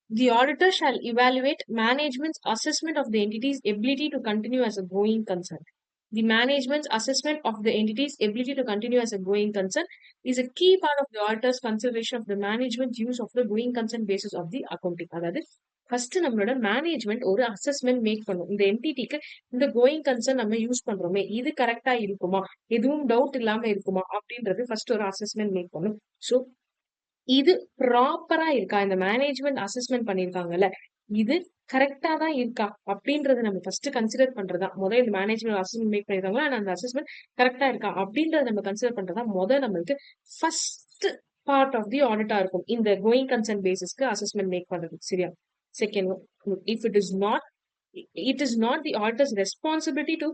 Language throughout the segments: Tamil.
The auditor shall evaluate management's assessment of the entity's ability to continue as a going concern. The management's assessment of the entity's ability to continue as a going concern is a key part of the auditor's consideration of the management's use of the going concern basis of the accounting. அதாவது ஃபர்ஸ்ட் நம்மளோட மேனேஜ்மெண்ட் ஒரு அசஸ்மெண்ட் மேக் பண்ணும். இந்த என்டிட்டிக்கு இந்த கோயிங் கன்சர்ன் நம்ம யூஸ் பண்றோமே இது கரெக்டா இருக்குமா, எதுவும் டவுட் இல்லாம இருக்குமா அப்படின்றது ஃபர்ஸ்ட் ஒரு அசஸ்மெண்ட் மேக் பண்ணும். ஸோ இது ப்ராப்பரா இருக்கா, இந்த மேனேஜ்மெண்ட் அசஸ்மெண்ட் பண்ணிருக்காங்கல்ல இது கரெக்டா தான் இருக்கா அப்படின்றத நம்ம ஃபர்ஸ்ட் கன்சிடர் பண்றதா முதல். இந்த மேனேஜ்மெண்ட் அசஸ்மெண்ட் மேக் பண்ணிருக்காங்களா, அந்த அசஸ்மெண்ட் கரெக்டா இருக்கா அப்படின்றத நம்ம கன்சிடர் பண்றதா முதல் நம்மளுக்கு ஃபர்ஸ்ட் பார்ட் ஆஃப் தி ஆடிட்டா இருக்கும் இந்த கோயிங் கன்சர்ன் பேசிஸ்க்கு அசஸ்மெண்ட் மேக் பண்றது. சரியா? Second, if it is not the auditor's responsibility to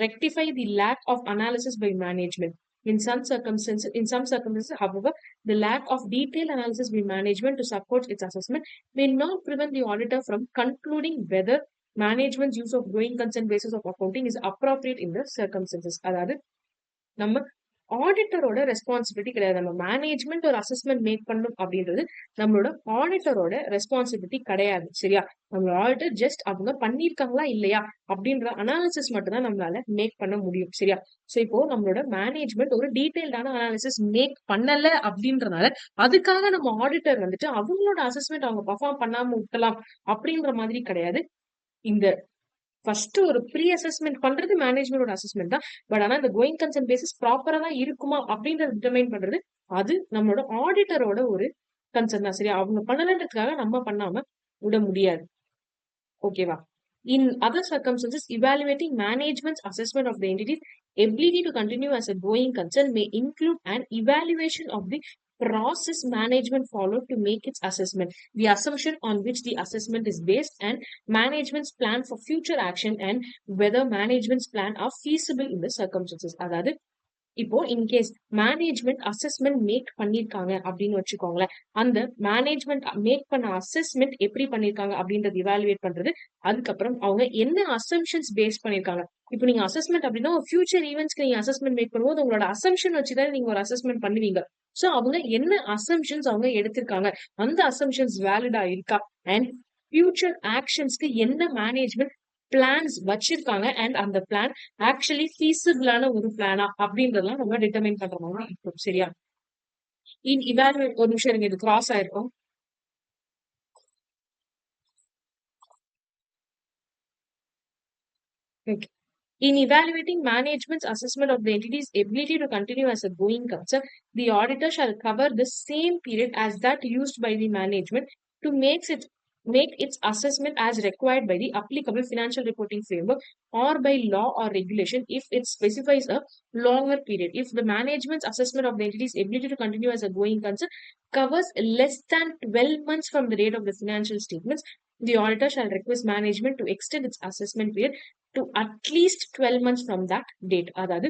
rectify the lack of analysis by management. In some circumstances, however, the lack of detailed analysis by management to support its assessment may not prevent the auditor from concluding whether management's use of going concern basis of accounting is appropriate in the circumstances. அதாவது நம்ம ஆடிட்டரோட ரெஸ்பான்சிபிலிட்டி கிடையாது. நம்ம மேனேஜ்மெண்ட் ஒரு அசஸ்மெண்ட் மேக் பண்ணும் அப்படின்றது நம்மளோட ஆடிட்டரோட ரெஸ்பான்சிபிலிட்டி கிடையாது. சரியா? நம்மளோட ஆடிட்டர் ஜஸ்ட் அவங்க பண்ணிருக்காங்களா இல்லையா அப்படின்ற அனாலிசிஸ் மட்டும் தான் நம்மளால மேக் பண்ண முடியும். சரியா? சோ இப்போ நம்மளோட மேனேஜ்மெண்ட் ஒரு டீடைல்டான அனாலிசிஸ் மேக் பண்ணல அப்படின்றனால அதுக்காக நம்ம ஆடிட்டர் வந்துட்டு அவங்களோட அசஸ்மெண்ட் அவங்க பர்ஃபார்ம் பண்ணாம விட்டலாம் அப்படின்ற மாதிரி கிடையாது. இந்த ஃபர்ஸ்ட் ஒரு ப்ரீ அசஸ்மெண்ட் பண்றது மேனேஜ்மெண்டோட அசஸ்மெண்ட் தான். பட் ஆனா இந்த கோயிங் கன்சர்ன் பேசிஸ் ப்ராப்பரா தான் இருக்குமா அப்படின்றத டிட்டர்மைன் பண்றது அது நம்மளோட ஆடிட்டரோட ஒரு கன்சர்ன் தான். சரியா? அவங்க பண்ணலன்றதுக்காக நம்ம பண்ணாம விட முடியாது. ஓகேவா? In other circumstances, evaluating management's assessment of the entity's ability to continue as a going concern may include an evaluation of the process management followed to make its assessment, the assumption on which the assessment is based, and management's plan for future action, and whether management's plan are feasible in the circumstances. அதாவது இப்போ இன்கேஸ் மேனேஜ்மெண்ட் அசஸ்மெண்ட் மேக் பண்ணிருக்காங்க அப்படின்னு வச்சுக்கோங்களேன், அந்த மேனேஜ்மெண்ட் மேக் பண்ண அசஸ்மெண்ட் எப்படி பண்ணிருக்காங்க அப்படின்றது இவாலுவேட் பண்றது. அதுக்கப்புறம் அவங்க என்ன அசம்ஷன்ஸ் பேஸ் பண்ணிருக்காங்க. இப்போ நீங்க அசஸ்மெண்ட் அப்படின்னா ஒரு ஃபியூச்சர் ஈவெண்ட்ஸ்க்கு நீங்க அசஸ்மெண்ட் மேக் பண்ணும்போது உங்களோட அசம்ஷன் வச்சுதான் நீங்க ஒரு அசஸ்மெண்ட் பண்ணுவீங்க. சோ அவங்க என்ன அசம்ஷன்ஸ் அவங்க எடுத்திருக்காங்க, அந்த அசம்ஷன்ஸ் வேலிடா இருக்கா, அண்ட் ஃபியூச்சர் ஆக்ஷன்ஸ்க்கு என்ன மேனேஜ்மெண்ட் பிளான்ஸ் வச்சிருக்காங்க, அண்ட் அந்த பிளான் ஆக்சுவலி ஃபீசிபிளான ஒரு பிளானா அப்படின்றதெல்லாம் நம்ம டிட்டர்மைன் பண்ற மாதிரி இருக்கும். சரியா? இன் இவாலுவேட் ஒரு நிமிஷம் இருங்க, இது கிராஸ் ஆயிருக்கும். Okay. In evaluating management's assessment of the entity's ability to continue as a going concern, the auditor shall cover the same period as that used by the management to make its assessment as required by the applicable financial reporting framework or by law or regulation if it specifies a longer period. If the management's assessment of the entity's ability to continue as a going concern covers less than 12 months from the date of the financial statements, the auditor shall request management to extend its assessment period to at least 12 months from that date. அதாவது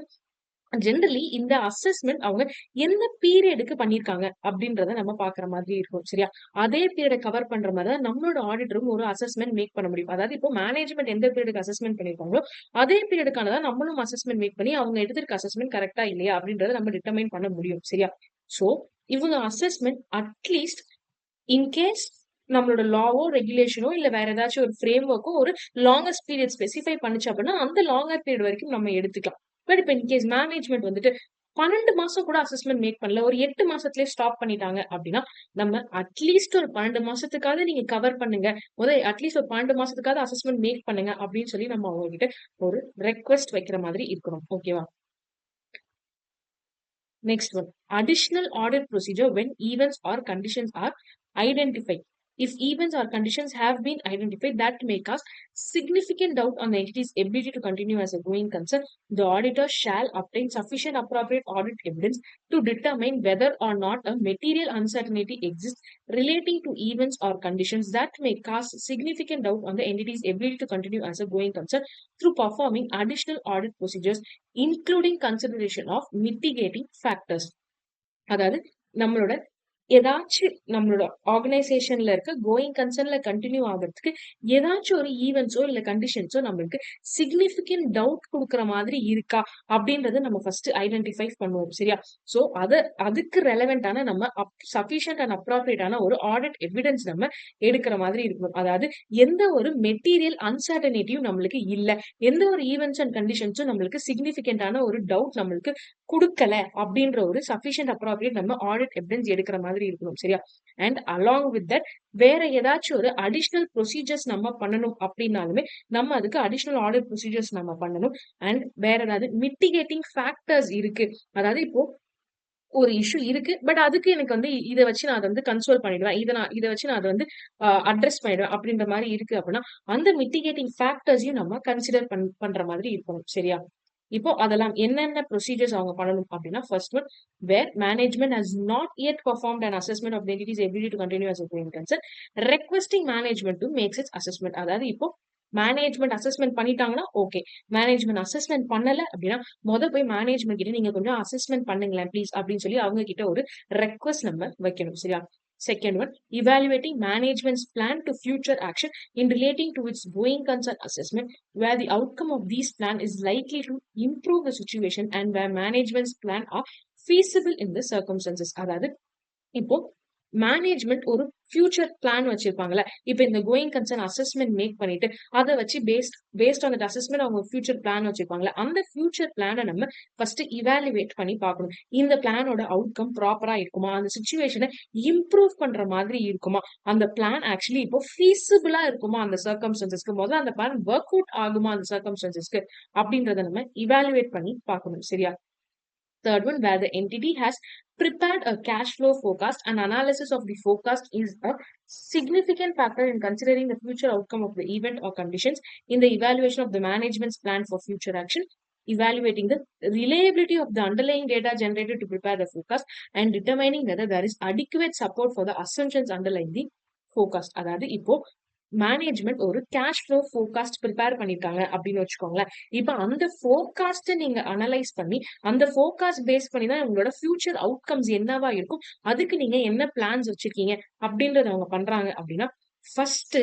ஜெனரலி இந்த அசஸ்மெண்ட் அவங்க என்ன பீரியடுக்கு பண்ணிருக்காங்க அப்படின்றத நம்ம பாக்குற மாதிரி இருக்கும். சரியா? அதே பீரியட கவர் பண்ற மாதிரி தான் நம்மளோட ஆடிட்டரும் ஒரு அசஸ்மெண்ட் மேக் பண்ண முடியும். அதாவது இப்போ மேனேஜ்மெண்ட் எந்த பீரியடுக்கு அசஸ்மெண்ட் பண்ணிருக்காங்களோ அதே பீரியடுக்கானதான் நம்மளும் அசஸ்மெண்ட் மேக் பண்ணி அவங்க எடுத்திருக்க அசஸ்மெண்ட் கரெக்டா இல்லையா அப்படின்றத நம்ம டிட்டர்மைன் பண்ண முடியும். சரியா? சோ இவங்க அசஸ்மெண்ட் அட்லீஸ்ட் இன்கேஸ் நம்மளோட லாவோ ரெகுலேஷனோ இல்ல வேற ஏதாச்சும் ஒரு ஃப்ரேம் ஒர்க்கோ ஒரு லாங்கஸ்ட் பீரியட் ஸ்பெசிஃபை பண்ணுச்சு அப்படின்னா அந்த லாங்கர் பீரியட் வரைக்கும் நம்ம எடுத்துக்கலாம். பட் இப்ப இன்கேஸ் மேனேஜ்மெண்ட் வந்துட்டு 12 மாசம் கூட அசஸ்மெண்ட் மேக் பண்ணல, ஒரு 8 மாசத்துலயே ஸ்டாப் பண்ணிட்டாங்க அப்படின்னா நம்ம அட்லீஸ்ட் ஒரு 12 மாசத்துக்காவது நீங்க கவர் பண்ணுங்க, முதல் அட்லீஸ்ட் ஒரு 12 மாசத்துக்காவது அசஸ்மெண்ட் மேக் பண்ணுங்க அப்படின்னு சொல்லி நம்ம அவங்க கிட்ட ஒரு ரெக்வெஸ்ட் வைக்கிற மாதிரி இருக்கணும். ஓகேவா? Next one, additional audit procedure when events or conditions are identified. If events or conditions have been identified that may cause significant doubt on the entity's ability to continue as a going concern, the auditor shall obtain sufficient appropriate audit evidence to determine whether or not a material uncertainty exists relating to events or conditions that may cause significant doubt on the entity's ability to continue as a going concern through performing additional audit procedures, including consideration of mitigating factors. அதாவது நம்மளோட ஏதாச்சும் நம்மளோட ஆர்கனைசேஷன்ல இருக்க கோயிங் கன்சர்ன்ல கன்டின்யூ ஆகுறதுக்கு ஏதாச்சும் ஒரு ஈவென்ட்ஸோ இல்ல கண்டிஷன்ஸோ நம்மளுக்கு சிக்னிபிகன்ட் டவுட் குடுக்குற மாதிரி இருக்கா அப்படின்றத நம்ம ஃபர்ஸ்ட் ஐடென்டிஃபை பண்ணுவோம். சரியா? சோ அதுக்கு ரெலவென்ட்டான நம்ம சஃபிஷியன்ட் அண்ட் அப்ராப்ரியேட்டான ஒரு ஆடிட் எவிடன்ஸ் நம்ம எடுக்கிற மாதிரி இருக்கணும். அதாவது எந்த ஒரு மெட்டீரியல் அன்சர்டனிட்டியும் நம்மளுக்கு இல்ல. எந்த ஒரு ஈவென்ட்ஸ் அண்ட் கண்டிஷன்ஸும் நம்மளுக்கு சிக்னிபிகன்டான ஒரு டவுட் நம்மளுக்கு குடுக்கல அப்படின்ற ஒரு சஃபிஷியன்ட் அப்ராப்ரியேட் நம்ம ஆடிட் எவிடன்ஸ் எடுக்கிற மாதிரி இருக்கணும். சரியா? அண்ட் அலாங் வித் தட் வேற ஏதாச்சும் ஒரு அடிஷனல் ப்ரொசீஜர்ஸ் நம்ம பண்ணணும் அப்படின்னாலுமே நம்ம அதுக்கு அடிஷனல் ஆடிட் ப்ரொசீஜர்ஸ் நம்ம பண்ணணும். அண்ட் வேற ஏதாவது மிட்டிகேட்டிங் ஃபேக்டர்ஸ் இருக்கு. அதாவது இப்போ ஒரு இஷ்யூ இருக்கு. பட் அதுக்கு எனக்கு வந்து இத வச்சு நான் அத வந்து கன்சோல் பண்ணிடுவேன். இத வச்சு நான் அத வந்து அட்ரஸ் பண்ணிடுவேன் அப்படின்ற மாரி இருக்கு அப்படின்னா, அந்த மிட்டிகேட்டிங் ஃபேக்டர்ஸையும் நம்ம கன்சிடர் பண்ற மாதிரி இருக்கணும். சரியா? இப்போ அதெல்லாம் என்னென்ன ப்ரொசீஜர்ஸ் அவங்க பண்ணணும் அப்படின்னா, first one where management has not yet performed an assessment of the entity's ability to continue as a going concern, requesting management to makes its assessment. அதாவது இப்போ மேனேஜ்மென்ட் அசஸ்மென்ட் பண்ணிட்டாங்கன்னா ஓகே. மேனேஜ்மென்ட் அசஸ்மென்ட் பண்ணல அப்படின்னா, போய் மேனேஜ்மென்ட் கிட்ட நீங்க கொஞ்சம் அசஸ்மென்ட் பண்ணுங்களேன் ப்ளீஸ் அப்படின்னு சொல்லி அவங்க கிட்ட ஒரு ரெக்வெஸ்ட் நம்ம வைக்கணும். சரியா? Second one evaluating management's plan to future action in relating to its going concern assessment, where the outcome of these plan is likely to improve the situation and where management's plan are feasible in the circumstances. அதாவது இப்போ மேனேஜ்மெண்ட் ஒரு ஃபியூச்சர் பிளான் வச்சிருப்பாங்கல்ல. இப்ப இந்த கோயிங் கன்சர்ன் அசஸ்மென்ட் மேக் பண்ணிட்டு அத வச்சு பேஸ்ட் ஆன் தட் அசஸ்மென்ட் அவங்க ஃபியூச்சர் பிளான் வச்சிருப்பாங்கல்ல. அந்த ஃபியூச்சர் பிளான நம்ம ஃபர்ஸ்ட் இவாலுவேட் பண்ணி பார்க்கணும். இந்த பிளானோட அவுட்கம் ப்ராப்பரா இருக்குமா? அந்த சிச்சுவேஷன இம்ப்ரூவ் பண்ற மாதிரி இருக்குமா? அந்த பிளான் ஆக்சுவலி இப்போ ஃபீசிபிளா இருக்குமா அந்த சர்க்கம்ஸ்டன்சஸ்க்கு? முதல்ல அந்த பிளான் ஒர்க் அவுட் ஆகுமா அந்த சர்க்கம்ஸ்டன்சஸ்க்கு? அப்படின்றத நம்ம இவாலுவேட் பண்ணி பார்க்கணும். சரியா? Third one, where the entity has prepared a cash flow forecast. An analysis of the forecast is a significant factor in considering the future outcome of the event or conditions in the evaluation of the management's plan for future action. Evaluating the reliability of the underlying data generated to prepare the forecast and determining whether there is adequate support for the assumptions underlying the forecast. அதாவது இப்போ மேனேஜ்மெண்ட் ஒரு கேஷ் ஃப்ளோ ஃபோர்காஸ்ட் ப்ரிப்பேர் பண்ணிருக்காங்க அப்படின்னு வச்சுக்கோங்களேன். இப்ப அந்த ஃபோர்காஸ்ட்டை நீங்க அனலைஸ் பண்ணி அந்த ஃபோர்காஸ்ட் பேஸ் பண்ணி தான் உங்களோட ஃபியூச்சர் அவுட்கம்ஸ் என்னவா இருக்கும், அதுக்கு நீங்க என்ன பிளான்ஸ் வச்சிருக்கீங்க அப்படின்றத அவங்க பண்றாங்க அப்படின்னா, ஃபர்ஸ்ட்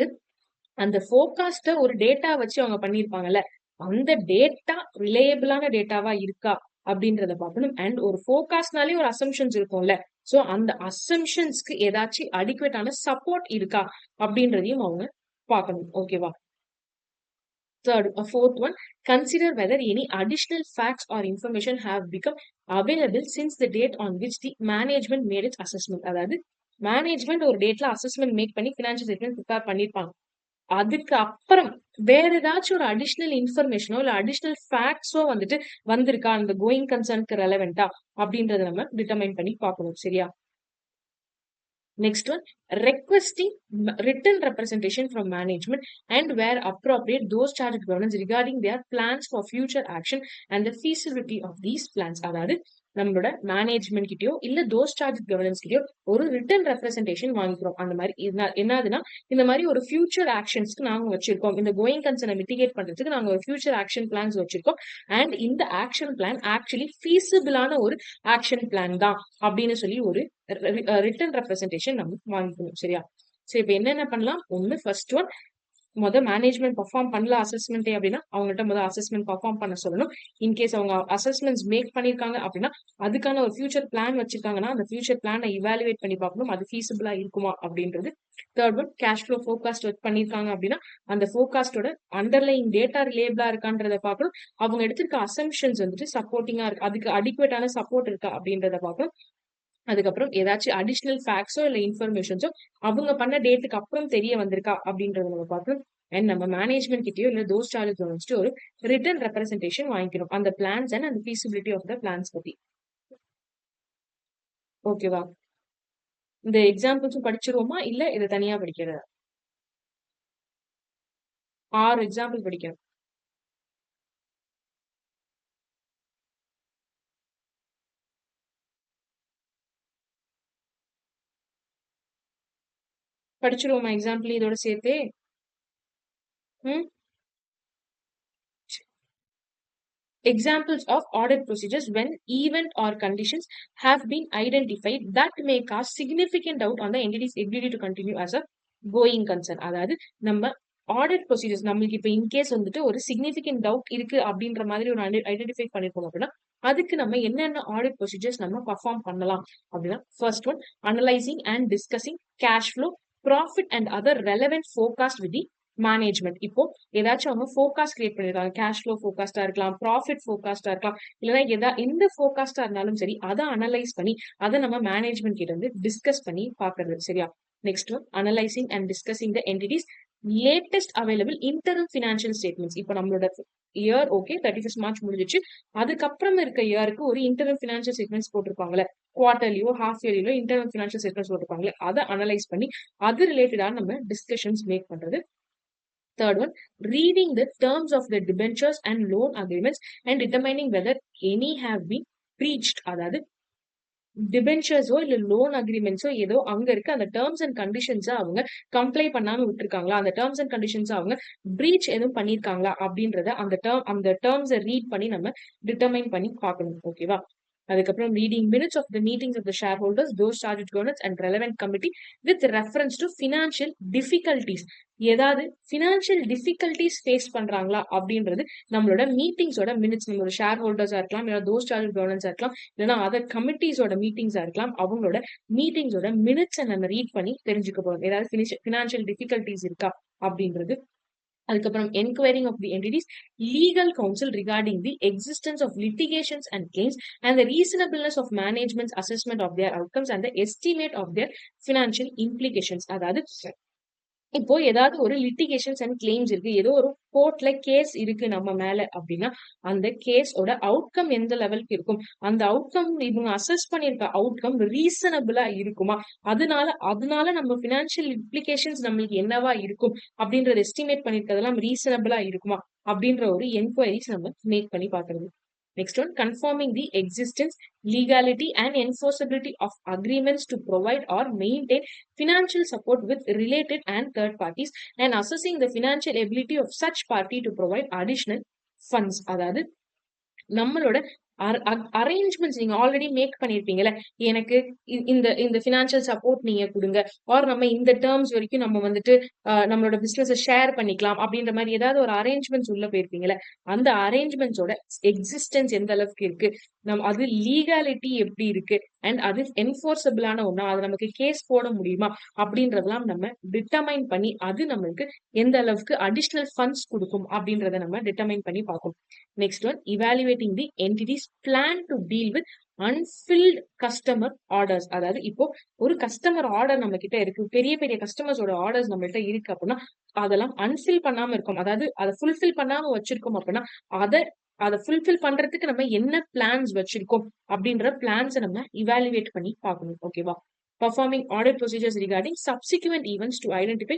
அந்த ஃபோர்காஸ்ட ஒரு டேட்டா வச்சு அவங்க பண்ணிருப்பாங்கல்ல, அந்த டேட்டா ரிலையபிளான டேட்டாவா இருக்கா அப்படின்றத பார்க்கணும். அண்ட் ஒரு ஃபோர்காஸ்ட்னாலே ஒரு அசம்ஷன்ஸ் இருக்கும்ல. சோ அந்த அசம்ஷன்ஸ்க்கு ஏதாச்சும் அடிக்குவேட்டான சப்போர்ட் இருக்கா அப்படின்றதையும் அவங்க பார்க்கணும். ஓகேவா? Fourth one, consider whether any additional facts or information have become available since the date on which the management made its assessment. அதாவது மேனேஜ்மெண்ட் ஒரு டேட்ல அசஸ்மெண்ட் மேக் பண்ணி ஃபினான்ஷியல் ஸ்டேட்மெண்ட் ப்ரிப்பேர் பண்ணிருப்பாங்க. அதுக்கு அப்புறம் வேற ஏதாச்சும் ஒரு அடிஷனல் இன்ஃபர்மேஷனோ இல்ல அடிஷனல் ஃபேக்ட்ஸோ வந்துட்டு வந்திருக்கா அந்த கோயிங் கன்சர்னுக்கு ரெலவெண்டா அப்படின்றத நம்ம டிட்டர்மைன் பண்ணி பார்க்கணும். சரியா? Next one, requesting written representation from management and where appropriate, those charged with governance regarding their plans for future action and the feasibility of these plans. அதாவது நம்மளோட மேனேஜ்மெண்ட் கிட்டயோ இல்ல தோஸ் சார்ஜ் கவர்னன்ஸ் கிட்டயோ ஒரு ரிட்டன் ரெப்ரசன்டேஷன் வாங்கிக்கிறோம். அந்த மாதிரி என்னதுன்னா, இந்த மாதிரி ஒரு ஃபியூச்சர் ஆக்ஷன்ஸ்க்கு நாங்க வச்சிருக்கோம். இந்த கோயிங் கன்சர்னை மிட்டிகேட் பண்றதுக்கு நாங்க ஒரு ஃபியூச்சர் ஆக்ஷன் பிளான்ஸ் வச்சிருக்கோம். அண்ட் இந்த ஆக்ஷன் பிளான் ஆக்சுவலி ஃபீசிபிளான ஒரு ஆக்ஷன் பிளான் தான் அப்படின்னு சொல்லி ஒரு ரிட்டன் ரெப்ரசன்டேஷன் நம்ம வாங்கிக்கணும். சரியா? சரி, இப்ப என்னென்ன பண்ணலாம்? ஒண்ணு ஃபர்ஸ்ட் ஒன், மேனேஜ்மெண்ட் பெர்ஃபார்ம் பண்ணல அசஸ்மெண்ட் அப்படின்னா அவங்கள்ட்ட அசஸ்மெண்ட் பெர்ஃபார்ம் பண்ண சொல்லணும். இன்கேஸ் அவங்க அசஸ்மெண்ட்ஸ் மேக் பண்ணிருக்காங்க அப்படின்னா அதுக்கான ஒரு ஃபியூச்சர் பிளான் வச்சிருக்காங்கன்னா அந்த ஃபியூச்சர் பிளானை இவாலுவேட் பண்ணி பார்க்கணும், அது ஃபீசிபிளா இருக்குமா அப்படின்றது. Third one, cash flow forecast பண்ணிருக்காங்க அப்படின்னா அந்த ஃபோர்காஸ்டோட அண்டர்லைங் டேட்டா ரிலேபிளா இருக்கான்றத பார்க்கணும். அவங்க எடுத்திருக்க அசம்ஷன்ஸ் வந்துட்டு சப்போர்ட்டிங்கா இருக்கு, அதுக்கு அடிக்குவேட்டான சப்போர்ட் இருக்கா அப்படின்றத பார்க்கணும். அதுக்கப்புறம் ஏதாச்சும் அடிஷனல் ஃபேக்ட்ஸோ இல்ல இன்ஃபர்மேஷன்ஸோ அவங்க பண்ண டேட்டுக்கு அப்புறம் தெரிய வந்திருக்கா அப்படின்றத நம்ம பார்க்கணும். அண்ட் நம்ம மேனேஜ்மெண்ட் கிட்டயோ இல்ல தோஸ் சார்ஜஸ் வச்சுட்டு ஒரு ரிட்டன் ரெப்ரசன்டேஷன் வாங்கிக்கணும் அந்த பிளான்ஸ் அண்ட் அந்த ஃபீசிபிலிட்டி ஆஃப் த பிளான்ஸ் பத்தி. ஓகேவா? இந்த எக்ஸாம்பிள்ஸும் படிச்சிருவோமா இல்ல இதை தனியா படிக்கிறதா? 6 எக்ஸாம்பிள் படிக்கணும். படிச்சிருவோமா எக்ஸாம்பிள் இதோட சேர்த்தே? ம் examples of audit procedures when event or conditions have been identified that may cause significant doubt on the entity's ability to continue as a going concern. அதாவது நம்ம ஆடிட் ப்ரொசீஜர்ஸ் நம்மளுக்கு இப்போ இன்கேஸ் வந்துட்டு ஒரு சிக்னிஃபிகண்ட் டவுட் இருக்கு அப்படின்ற மாதிரி ஒரு ஐடென்டிஃபை பண்ணிருக்கோம் அப்படின்னா அதுக்கு நம்ம என்னென்ன ஆடிட் ப்ரொசீஜர்ஸ் நம்ம பர்ஃபார்ம் பண்ணலாம் அப்படின்னா first one analysing and discussing cash flow profit and other relevant forecast with the management. இப்போ ஏதாச்சும் அவங்க ஃபோர்காஸ்ட் கிரியேட் பண்ணிருக்காங்க, கேஷ் ஃப்ளோ ஃபோர்காஸ்டா இருக்கலாம், ப்ராஃபிட் ஃபோர்காஸ்டா இருக்கலாம், இல்லைன்னா எந்த ஃபோர்காஸ்டா இருந்தாலும் சரி அதை அனலைஸ் பண்ணி அதை நம்ம மேனேஜ்மெண்ட் கிட்ட இருந்து டிஸ்கஸ் பண்ணி பாக்குறது. சரியா? Next one analysing and discussing the entities latest available interim financial statements. இப்போ நம்மளோட இயர் ஓகே 31st மார்ச் முடிஞ்சிச்சு, அதுக்கப்புறம் இருக்க இயருக்கு ஒரு இன்டர்ம் ஃபினான்ஷியல் ஸ்டேட்மெண்ட்ஸ் போட்டிருப்பாங்களே, குவார்டர்லியோ ஹாஃப் இயர்லியோ இன்டர்ம் ஃபினான்ஷியல் ஸ்டேட்மெண்ட்ஸ் போட்டிருப்பாங்களே, அதை அனலைஸ் பண்ணி அது ரிலேட்டடா நம்ம டிஸ்கஷன்ஸ் மேக் பண்றது. Third one, reading the terms of the debentures and loan agreements and determining whether any have been breached. அதாவது டிபென்ச்சர்ஸோ இல்ல லோன் அக்ரிமெண்ட்ஸோ ஏதோ அங்க இருக்கு, அந்த டேர்ம்ஸ் அண்ட் கண்டிஷன்ஸை அவங்க கம்ப்ளை பண்ணாம விட்டுருக்காங்களா, அந்த டேர்ம்ஸ் அண்ட் கண்டிஷன்ஸ் அவங்க பிரீச் எதுவும் பண்ணிருக்காங்களா அப்படின்றத அந்த டேர்ம்ஸை ரீட் பண்ணி நம்ம டிட்டர்மைன் பண்ணி பார்க்கணும். ஓகேவா? அதுக்கப்புறம் reading minutes of the meetings of the shareholders, those charge governance and relevant committee with reference to financial difficulties. ஏதாவது ஃபினான்ஷியல் டிஃபிகல்டிஸ் ஃபேஸ் பண்றாங்களா அப்படின்றது நம்மளோட மீட்டிங்ஸோட மினிட்ஸ், நம்மளோட ஷேர் ஹோல்டர்ஸா இருக்கலாம், இல்லைன்னா தோஸ் சார்ஜ் கவர்னன்ஸா இருக்கலாம், இல்லைன்னா அதர் கமிட்டிஸோட மீட்டிங்ஸா இருக்கலாம், அவங்களோட மீட்டிங்ஸோட மினிட்ஸை நம்ம ரீட் பண்ணி தெரிஞ்சுக்க போறோம் ஏதாவது ஃபினான்ஷியல் டிஃபிகல்டிஸ் இருக்கா அப்படின்றது. அதுக்கப்புறம் enquiring of the entity's legal counsel regarding the existence of litigations and claims and the reasonableness of management assessment of their outcomes and the estimate of their financial implications. அதாவது இப்போ ஏதாவது ஒரு லிட்டிகேஷன்ஸ் அண்ட் கிளைம்ஸ் இருக்கு, ஏதோ ஒரு கோர்ட்ல கேஸ் இருக்கு நம்ம மேல அப்படின்னா அந்த கேஸோட அவுட்கம் எந்த லெவலுக்கு இருக்கும், அந்த அவுட்கம் இவங்க அசஸ் பண்ணிருக்க அவுட்கம் ரீசனபிளா இருக்குமா, அதனால நம்ம பினான்சியல் இம்ப்ளிகேஷன்ஸ் நம்மளுக்கு என்னவா இருக்கும் அப்படின்றத எஸ்டிமேட் பண்ணிருக்கிறதெல்லாம் ரீசனபிளா இருக்குமா அப்படின்ற ஒரு என்கொயரிஸ் நம்ம மேக் பண்ணி பாக்குறது. Next one, confirming the existence, legality and enforceability of agreements to provide or maintain financial support with related and third parties and assessing the financial ability of such party to provide additional funds. அதாவது நம்மளோட அரேஞ்ச்மெண்ட்ஸ் நீங்க ஆல்ரெடி மேக் பண்ணிருப்பீங்கல்ல, எனக்கு இந்த பினான்சியல் சப்போர்ட் நீங்க கொடுங்க, ஆர் நம்ம இந்த டேர்ம்ஸ் வரைக்கும் நம்ம வந்துட்டு நம்மளோட பிசினஸ் ஷேர் பண்ணிக்கலாம் அப்படின்ற மாதிரி ஏதாவது ஒரு அரேஞ்ச்மெண்ட்ஸ் உள்ள போயிருப்பீங்கல்ல, அந்த அரேஞ்ச்மெண்ட்ஸோட எக்ஸிஸ்டன்ஸ் எந்த அளவுக்கு இருக்கு, அது லீகாலிட்டி எப்படி இருக்கு, அண்ட் அது என்ஃபோர்ஸபிளான ஒண்ணா, அது நமக்கு கேஸ் போட முடியுமா அப்படின்றதெல்லாம் நம்ம டிட்டர்மைன் பண்ணி அது நம்மளுக்கு எந்த அளவுக்கு அடிஷனல் ஃபண்ட்ஸ் கொடுக்கும் அப்படின்றத நம்ம டிட்டர்மைன் பண்ணி பார்க்கணும். Next one, evaluating the entity's plan to deal with unfilled customer orders. அதாவது இப்போ ஒரு கஸ்டமர் ஆர்டர் நம்ம கிட்ட இருக்கு, பெரிய பெரிய கஸ்டமர்ஸோட ஆர்டர்ஸ் நம்மள்ட்ட இருக்கு அப்படின்னா அதெல்லாம் அன்ஃபில் பண்ணாம இருக்கும், அதாவது அதை ஃபுல்ஃபில் பண்ணாம வச்சிருக்கோம் அப்படின்னா அதை ஃபுல்ஃபில் பண்றதுக்கு நம்ம என்ன பிளான்ஸ் வச்சிருக்கோம் அப்படின்ற பிளான்ஸை நம்ம இவாலுவேட் பண்ணி பார்க்கணும். ஓகேவா? Performing audit procedures regarding subsequent events to identify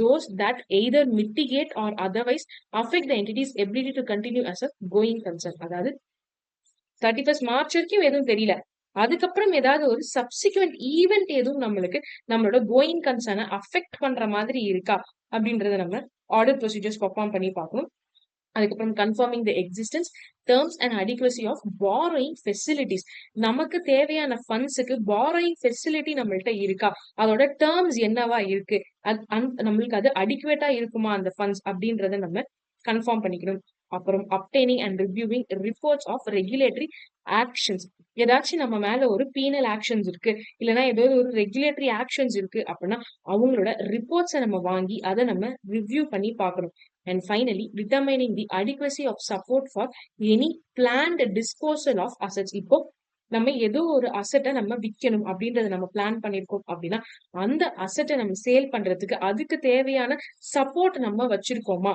those that either mitigate or otherwise affect the entity's ability to continue as a going concern. அதாவது 31st மார்ச் வரைக்கும் எதுவும் தெரியல, அதுக்கப்புறம் ஏதாவது ஒரு சப்சிக்வெண்ட் ஈவெண்ட் எதுவும் நம்மளோட கோயிங் கன்சர்னை அஃபெக்ட் பண்ற மாதிரி இருக்கா அப்படின்றத நம்ம ஆடிட் ப்ரொசீஜர்ஸ் பர்ஃபார்ம் பண்ணி பார்க்கணும். அதுக்கப்புறம் confirming the existence, terms and adequacy of borrowing facilities. நமக்கு தேவையான ஃபண்ட்ஸுக்கு பாரோயிங் ஃபெசிலிட்டி நம்மள்ட்ட இருக்கா, அதோட டேர்ம்ஸ் என்னவா இருக்கு, நம்மளுக்கு அது அடிக்குவேட்டா இருக்குமா அந்த ஃபண்ட்ஸ் அப்படின்றத நம்ம கன்ஃபார்ம் பண்ணிக்கணும். அப்புறம் obtaining and reviewing reports of regulatory actions. ஏதாச்சும் நம்ம மேல ஒரு பீனல் ஆக்ஷன்ஸ் இருக்கு, இல்லைன்னா ஏதாவது ஒரு ரெகுலேட்டரி ஆக்ஷன்ஸ் இருக்கு அப்படின்னா அவங்களோட ரிப்போர்ட்ஸை நம்ம வாங்கி அதை நம்ம ரிவ்யூ பண்ணி பார்க்கணும். And finally, determining the adequacy of support for any planned disposal of assets. இப்போ நம்ம ஏதோ ஒரு அசட்டை நம்ம விற்கணும் அப்படின்றத நம்ம பிளான் பண்ணிருக்கோம் அப்படின்னா அந்த அசட்டை நம்ம சேல் பண்றதுக்கு அதுக்கு தேவையான சப்போர்ட் நம்ம வச்சிருக்கோமா,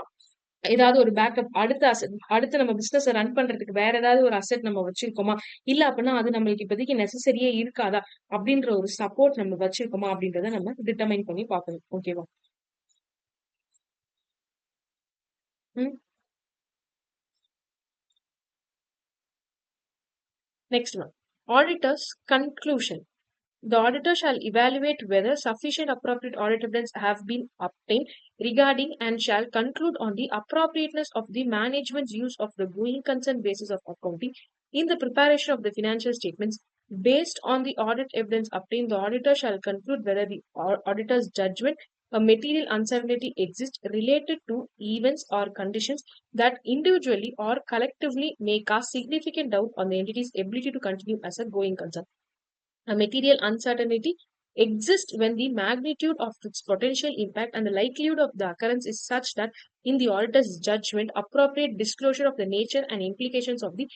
ஏதாவது ஒரு பேக்கப் அடுத்து நம்ம பிசினஸ் ரன் பண்றதுக்கு வேற ஏதாவது ஒரு அசெட் நம்ம வச்சிருக்கோமா, இல்ல அப்படின்னா அது நம்மளுக்கு இப்போதைக்கு நெசசரியே இருக்காதா அப்படின்ற ஒரு சப்போர்ட் நம்ம வச்சிருக்கோமா அப்படின்றத நம்ம டிட்டர்மைன் பண்ணி பார்க்கணும். ஓகேவா? Next one, auditor's conclusion. The auditor shall evaluate whether sufficient appropriate audit evidence have been obtained regarding and shall conclude on the appropriateness of the management's use of the going concern basis of accounting in the preparation of the financial statements. Based on the audit evidence obtained, the auditor shall conclude whether the auditor's judgment a material uncertainty exists related to events or conditions that individually or collectively may cause significant doubt on the entity's ability to continue as a going concern. A material uncertainty exists when the magnitude of its potential impact and the likelihood of the occurrence is such that, in the auditor's judgment, appropriate disclosure of the nature and implications of the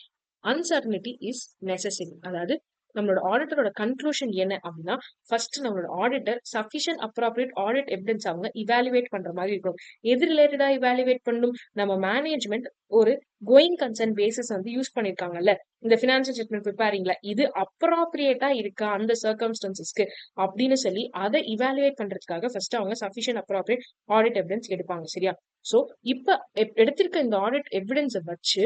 uncertainty is necessary. அதாவது நம்மளோட ஆடிட்டரோட கன்க்ளூஷன் என்ன அப்படின்னா, ஃபர்ஸ்ட் நம்மளோட auditor sufficient appropriate audit evidence அவங்க இவாலுவேட் பண்ற மாதிரி இருக்கும். எது ரிலேட்டடா இவாலுவேட் பண்ணும்? நம்ம மேனேஜ்மெண்ட் ஒரு கோயிங் கன்சர்ன் பேசிஸ் வந்து யூஸ் பண்ணிருக்காங்கல்ல இந்த பினான்சியல் ஸ்டேட்மெண்ட் ப்ரிப்பேரிங்ல, இது அப்ராப்ரியேட்டா இருக்கா அந்த சர்க்கம்ஸ்டன்சஸ்க்கு அப்படின்னு சொல்லி அதை இவாலுவேட் பண்றதுக்காக ஃபர்ஸ்ட் அவங்க சஃபிஷியன்ட் அப்ராப்ரியேட் ஆடிட் எவிடன்ஸ் எடுப்பாங்க. சரியா? சோ இப்ப எடுத்திருக்க இந்த ஆடிட் எவிடன்ஸை வச்சு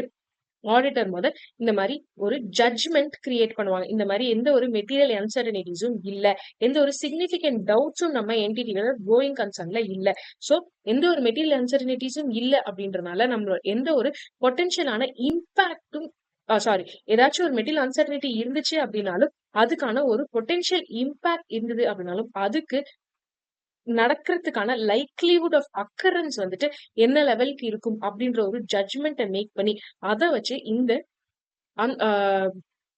ஆடிட்டர் முதல் இந்த மாதிரி ஒரு ஜட்ஜ்மெண்ட் கிரியேட் பண்ணுவாங்க. இந்த மாதிரி எந்த ஒரு மெட்டீரியல் அன்சர்டனிட்டிஸும் இல்ல, எந்த ஒரு சிக்னிபிகன்ட் டவுட்ஸும் நம்ம என்டிட்டியோட கோயிங் கன்சர்ன்ல இல்ல. சோ எந்த ஒரு மெட்டீரியல் அன்சர்டனிட்டிஸும் இல்ல அப்படின்றதுனால நம்மளோட எந்த ஒரு பொட்டன்ஷியலான இம்பாக்டும் ஏதாச்சும் ஒரு மெட்டீரியல் அன்சர்டனிட்டி இருந்துச்சு அப்படின்னாலும் அதுக்கான ஒரு பொட்டன்ஷியல் இம்பாக்ட் இருந்தது அப்படின்னாலும் அதுக்கு நடக்கிறதுக்கான லைக்லிஹுட் ஆஃப் அக்கரன்ஸ் வந்துட்டு என்ன லெவலுக்கு இருக்கும் அப்படின்ற ஒரு ஜட்ஜ்மெண்ட்டை மேக் பண்ணி அதை வச்சு இந்த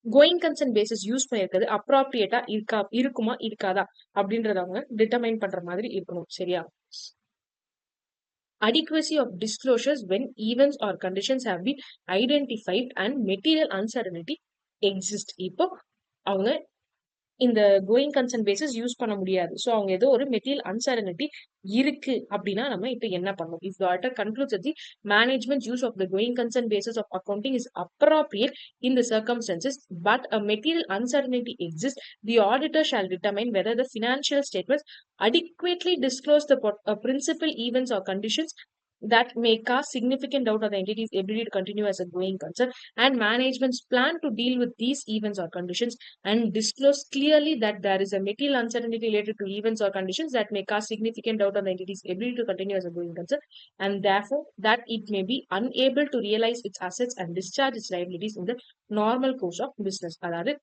கோயிங் கன்சர்ன் பேசிஸ் யூஸ் பண்ணிருக்கிறது அப்ராப்ரியேட்டா இருக்குமா இருக்காதா அப்படின்றத அவங்க டிட்டர்மைன் பண்ற மாதிரி இருக்கணும். சரியா? Adequacy of disclosures when events or conditions have been identified and material uncertainty exist. இப்போ அவங்க இந்த கோயிங் கன்சர்ன் பேசிஸ் யூஸ் பண்ண முடியாது. ஸோ அவங்க ஏதோ ஒரு மெட்டீரியல் அன்சர்டனிட்டி இருக்கு அப்படின்னா நம்ம இப்ப என்ன பண்ணணும்? If the auditor concludes that the management use of the going concern basis of accounting is appropriate in the circumstances but a material uncertainty exists, the auditor shall determine whether the financial statements adequately disclose the principal events or conditions that may cause significant doubt on the entity's ability to continue as a going concern, and management's plan to deal with these events or conditions and disclose clearly that there is a material uncertainty related to events or conditions that may cause significant doubt on the entity's ability to continue as a going concern, and therefore that it may be unable to realize its assets and discharge its liabilities in the normal course of business. அதாவது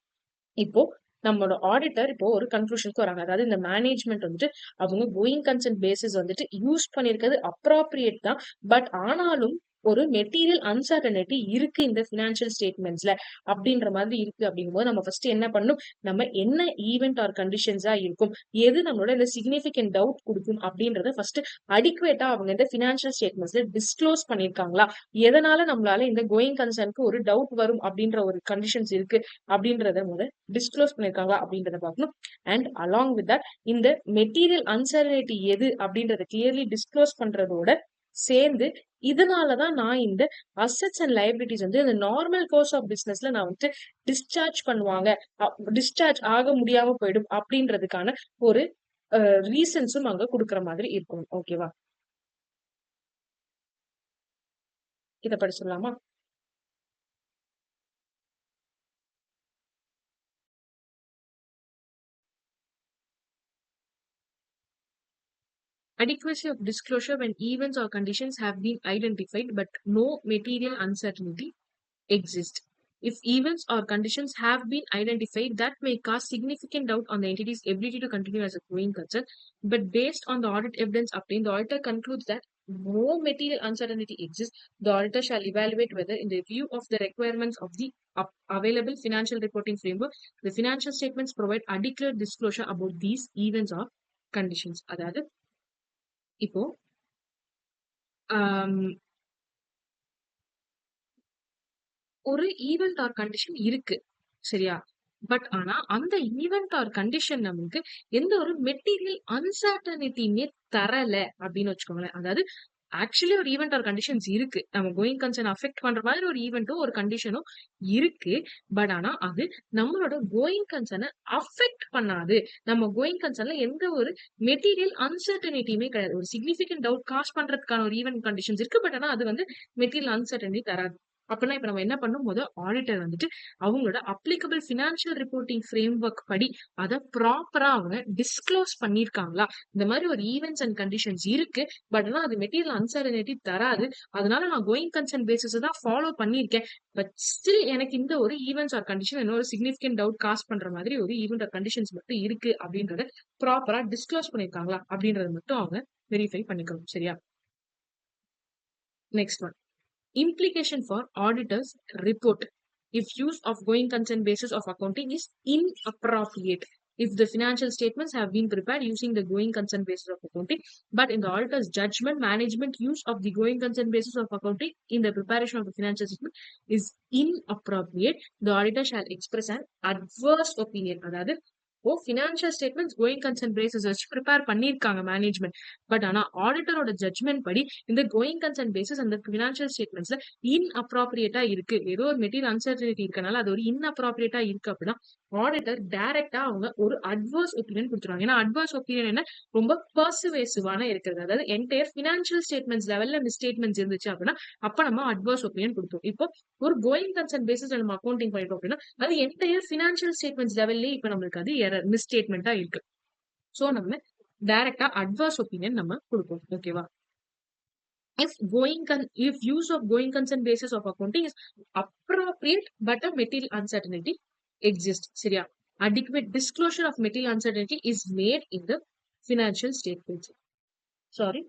இப்போ நம்மளோட ஆடிட்டர் இப்போ ஒரு கன்க்ளூஷனுக்கு வராங்க. அதாவது இந்த மேனேஜ்மெண்ட் வந்துட்டு அவங்க கோயிங் கன்சர்ன் பேசிஸ் வந்துட்டு யூஸ் பண்ணிருக்கிறது அப்ராப்ரியேட் தான், பட் ஆனாலும் ஒரு மெட்டீரியல் அன்சர்டனிட்டி இருக்கு இந்த பினான்சியல் ஸ்டேட்மெண்ட்ஸ்ல அப்படின்ற மாதிரி இருக்கு. அப்படிங்கும்போது நம்ம ஃபர்ஸ்ட் என்ன பண்ணும், நம்ம என்ன ஈவெண்ட் ஆர் கண்டிஷன்ஸா இருக்கும், எது நம்மளோட இந்த சிக்னிபிகன்ட் டவுட் கொடுக்கும் அப்படின்றத ஃபர்ஸ்ட் அடிக்குவேட்டா அவங்க இந்த பினான்சியல் ஸ்டேட்மெண்ட்ஸ்ல டிஸ்க்ளோஸ் பண்ணிருக்காங்களா, எதனால நம்மளால இந்த கோயிங் கன்சர்னுக்கு ஒரு டவுட் வரும் அப்படின்ற ஒரு கண்டிஷன்ஸ் இருக்கு அப்படின்றத முதல் டிஸ்க்ளோஸ் பண்ணிருக்காங்களா அப்படின்றத பார்க்கணும். அண்ட் அலாங் வித் தட் இந்த மெட்டீரியல் அன்சர்டனிட்டி எது அப்படின்றத கிளியர்லி டிஸ்க்ளோஸ் பண்றதோட சேர்ந்து இதனாலதான் நான் இந்த அசெட்ஸ் அண்ட் லைபிலிட்டிஸ் வந்து இந்த நார்மல் கோர்ஸ் ஆஃப் பிசினஸ்ல நான் வந்து டிஸ்சார்ஜ் பண்ணுவாங்க, டிஸ்சார்ஜ் ஆக முடியாம போயிடும் அப்படின்றதுக்கான ஒரு ரீசன்ஸும் அங்க கொடுக்கற மாதிரி இருக்கும். ஓகேவா? இத படிச்சிடலாமா? Adequacy of disclosure when events or conditions have been identified but no material uncertainty exists. If events or conditions have been identified that may cause significant doubt on the entity's ability to continue as a going concern, but based on the audit evidence obtained, the auditor concludes that no material uncertainty exists, the auditor shall evaluate whether, in the view of the requirements of the available financial reporting framework, the financial statements provide adequate disclosure about these events or conditions. அதாவது இப்போ ஒரு ஈவெண்ட் ஆர் கண்டிஷன் இருக்கு, சரியா? பட் ஆனா அந்த ஈவெண்ட் ஆர் கண்டிஷன் நமக்கு எந்த ஒரு மெட்டீரியல் அன்சர்டனிட்டியுமே தரல அப்படின்னு வச்சுக்கோங்களேன். அதாவது ஆக்சுவலி ஒரு ஈவெண்ட் ஆர் கண்டிஷன்ஸ் இருக்கு, நம்ம கோயிங் கன்சர்ன் அஃபெக்ட் பண்ற மாதிரி ஒரு ஈவெண்ட்டும் ஒரு கண்டிஷனும் இருக்கு, பட் ஆனா அது நம்மளோட கோயிங் கன்சர்னை அஃபெக்ட் பண்ணாது. நம்ம கோயிங் கன்சர்ன்ல எந்த ஒரு மெட்டீரியல் அன்சர்டனிட்டியுமே கிடையாது. ஒரு சிக்னிபிகன்ட் டவுட் காஸ் பண்றதுக்கான ஒரு ஈவெண்ட் கண்டிஷன்ஸ் இருக்கு, பட் ஆனா அது வந்து மெட்டீரியல் அன்சர்டனிட்டி தராது. அப்படின்னா இப்ப நம்ம என்ன பண்ணணும், ஆடிட்டர் வந்துட்டு அவங்களோட applicable financial reporting frame work படி அதை ப்ராப்பரா அவங்க டிஸ்க்ளோஸ் பண்ணிருக்காங்களா, இந்த மாதிரி ஒரு ஈவென்ட்ஸ் அண்ட் கண்டிஷன்ஸ் இருக்கு, பட் ஆனா அது மெட்டீரியல் அன்சர்டனிட்டி தராது, அதனால நான் கோயிங் கன்சர்ன் பேசிஸ் தான் ஃபாலோ பண்ணிருக்கேன், பட் ஸ்டில் எனக்கு இந்த ஒரு ஈவென்ட்ஸ் ஆர் கண்டிஷன் இன்னொரு சிக்னிபிகன்ட் டவுட் காஸ்ட் பண்ற மாதிரி ஒரு ஈவெண்ட் ஆர் கண்டிஷன்ஸ் மட்டும் இருக்கு அப்படின்றத ப்ராப்பரா டிஸ்க்ளோஸ் பண்ணிருக்காங்களா அப்படின்றத மட்டும் அவங்க வெரிஃபை பண்ணிக்கணும். சரியா? Next one. Implication for auditor's report. If use of going concern basis of accounting is inappropriate. If the financial statements have been prepared using the going concern basis of accounting, but in the auditor's judgment, management use of the going concern basis of accounting in the preparation of the financial statement is inappropriate, the auditor shall express an adverse opinion. அதாவது financial statements going concern basis வச்சு ப்ரிப்பேர் பண்ணிருக்காங்க மேனேஜ்மெண்ட், பட் ஆனா ஆடிட்டரோட ஜட்மெண்ட் படி இந்த கோயிங் கன்சர்ன் பேசிஸ் அந்த ஃபினான்ஷியல் ஸ்டேட்மெண்ட்ஸ்ல இன்அப்ராப்ரியேட்டா இருக்கு, ஏதோ ஒரு மெட்டீரியல் அன்சர்டனிட்டி இருக்கனால அது ஒரு இன்அப்ராப்ரியேட்டா இருக்கு அப்படின்னா ஆடிட்டர் டைரக்டா அவங்க ஒரு அட்வர்ஸ் ஒப்பீனியன் கொடுத்துருவாங்க. ஏன்னா அட்வர்ஸ் ஒப்பீனியன் என்ன, ரொம்ப பர்சுவேசிவான இருக்கிறது, அதாவது என்டையர் ஃபினான்ஷியல் ஸ்டேட்மெண்ட்ஸ் லெவல்ல மிஸ்டேட்மெண்ட்ஸ் இருந்துச்சு அப்படின்னா அப்ப நம்ம அட்வர்ஸ் ஒப்பீனியன் கொடுத்தோம். இப்போ ஒரு கோயிங் கன்சர்ன் பேசிஸ் நம்ம அக்கௌண்டிங் பண்ணிட்டோம் அப்படின்னா அது என்டையர் ஃபினான்ஷியல் ஸ்டேட்மெண்ட்ஸ் லெவல்லே இப்ப நம்மளுக்கு அது எரர் மிஸ்டேட்மெண்டா இருக்கு. சோ நம்ம டைரக்டா அட்வர்ஸ் ஒப்பீனியன் நம்ம கொடுப்போம். ஓகேவா? If use of going concern basis of accounting is appropriate but a material uncertainty exists. சரியா? Adequate disclosure of material uncertainty is made in the financial statements. Sorry.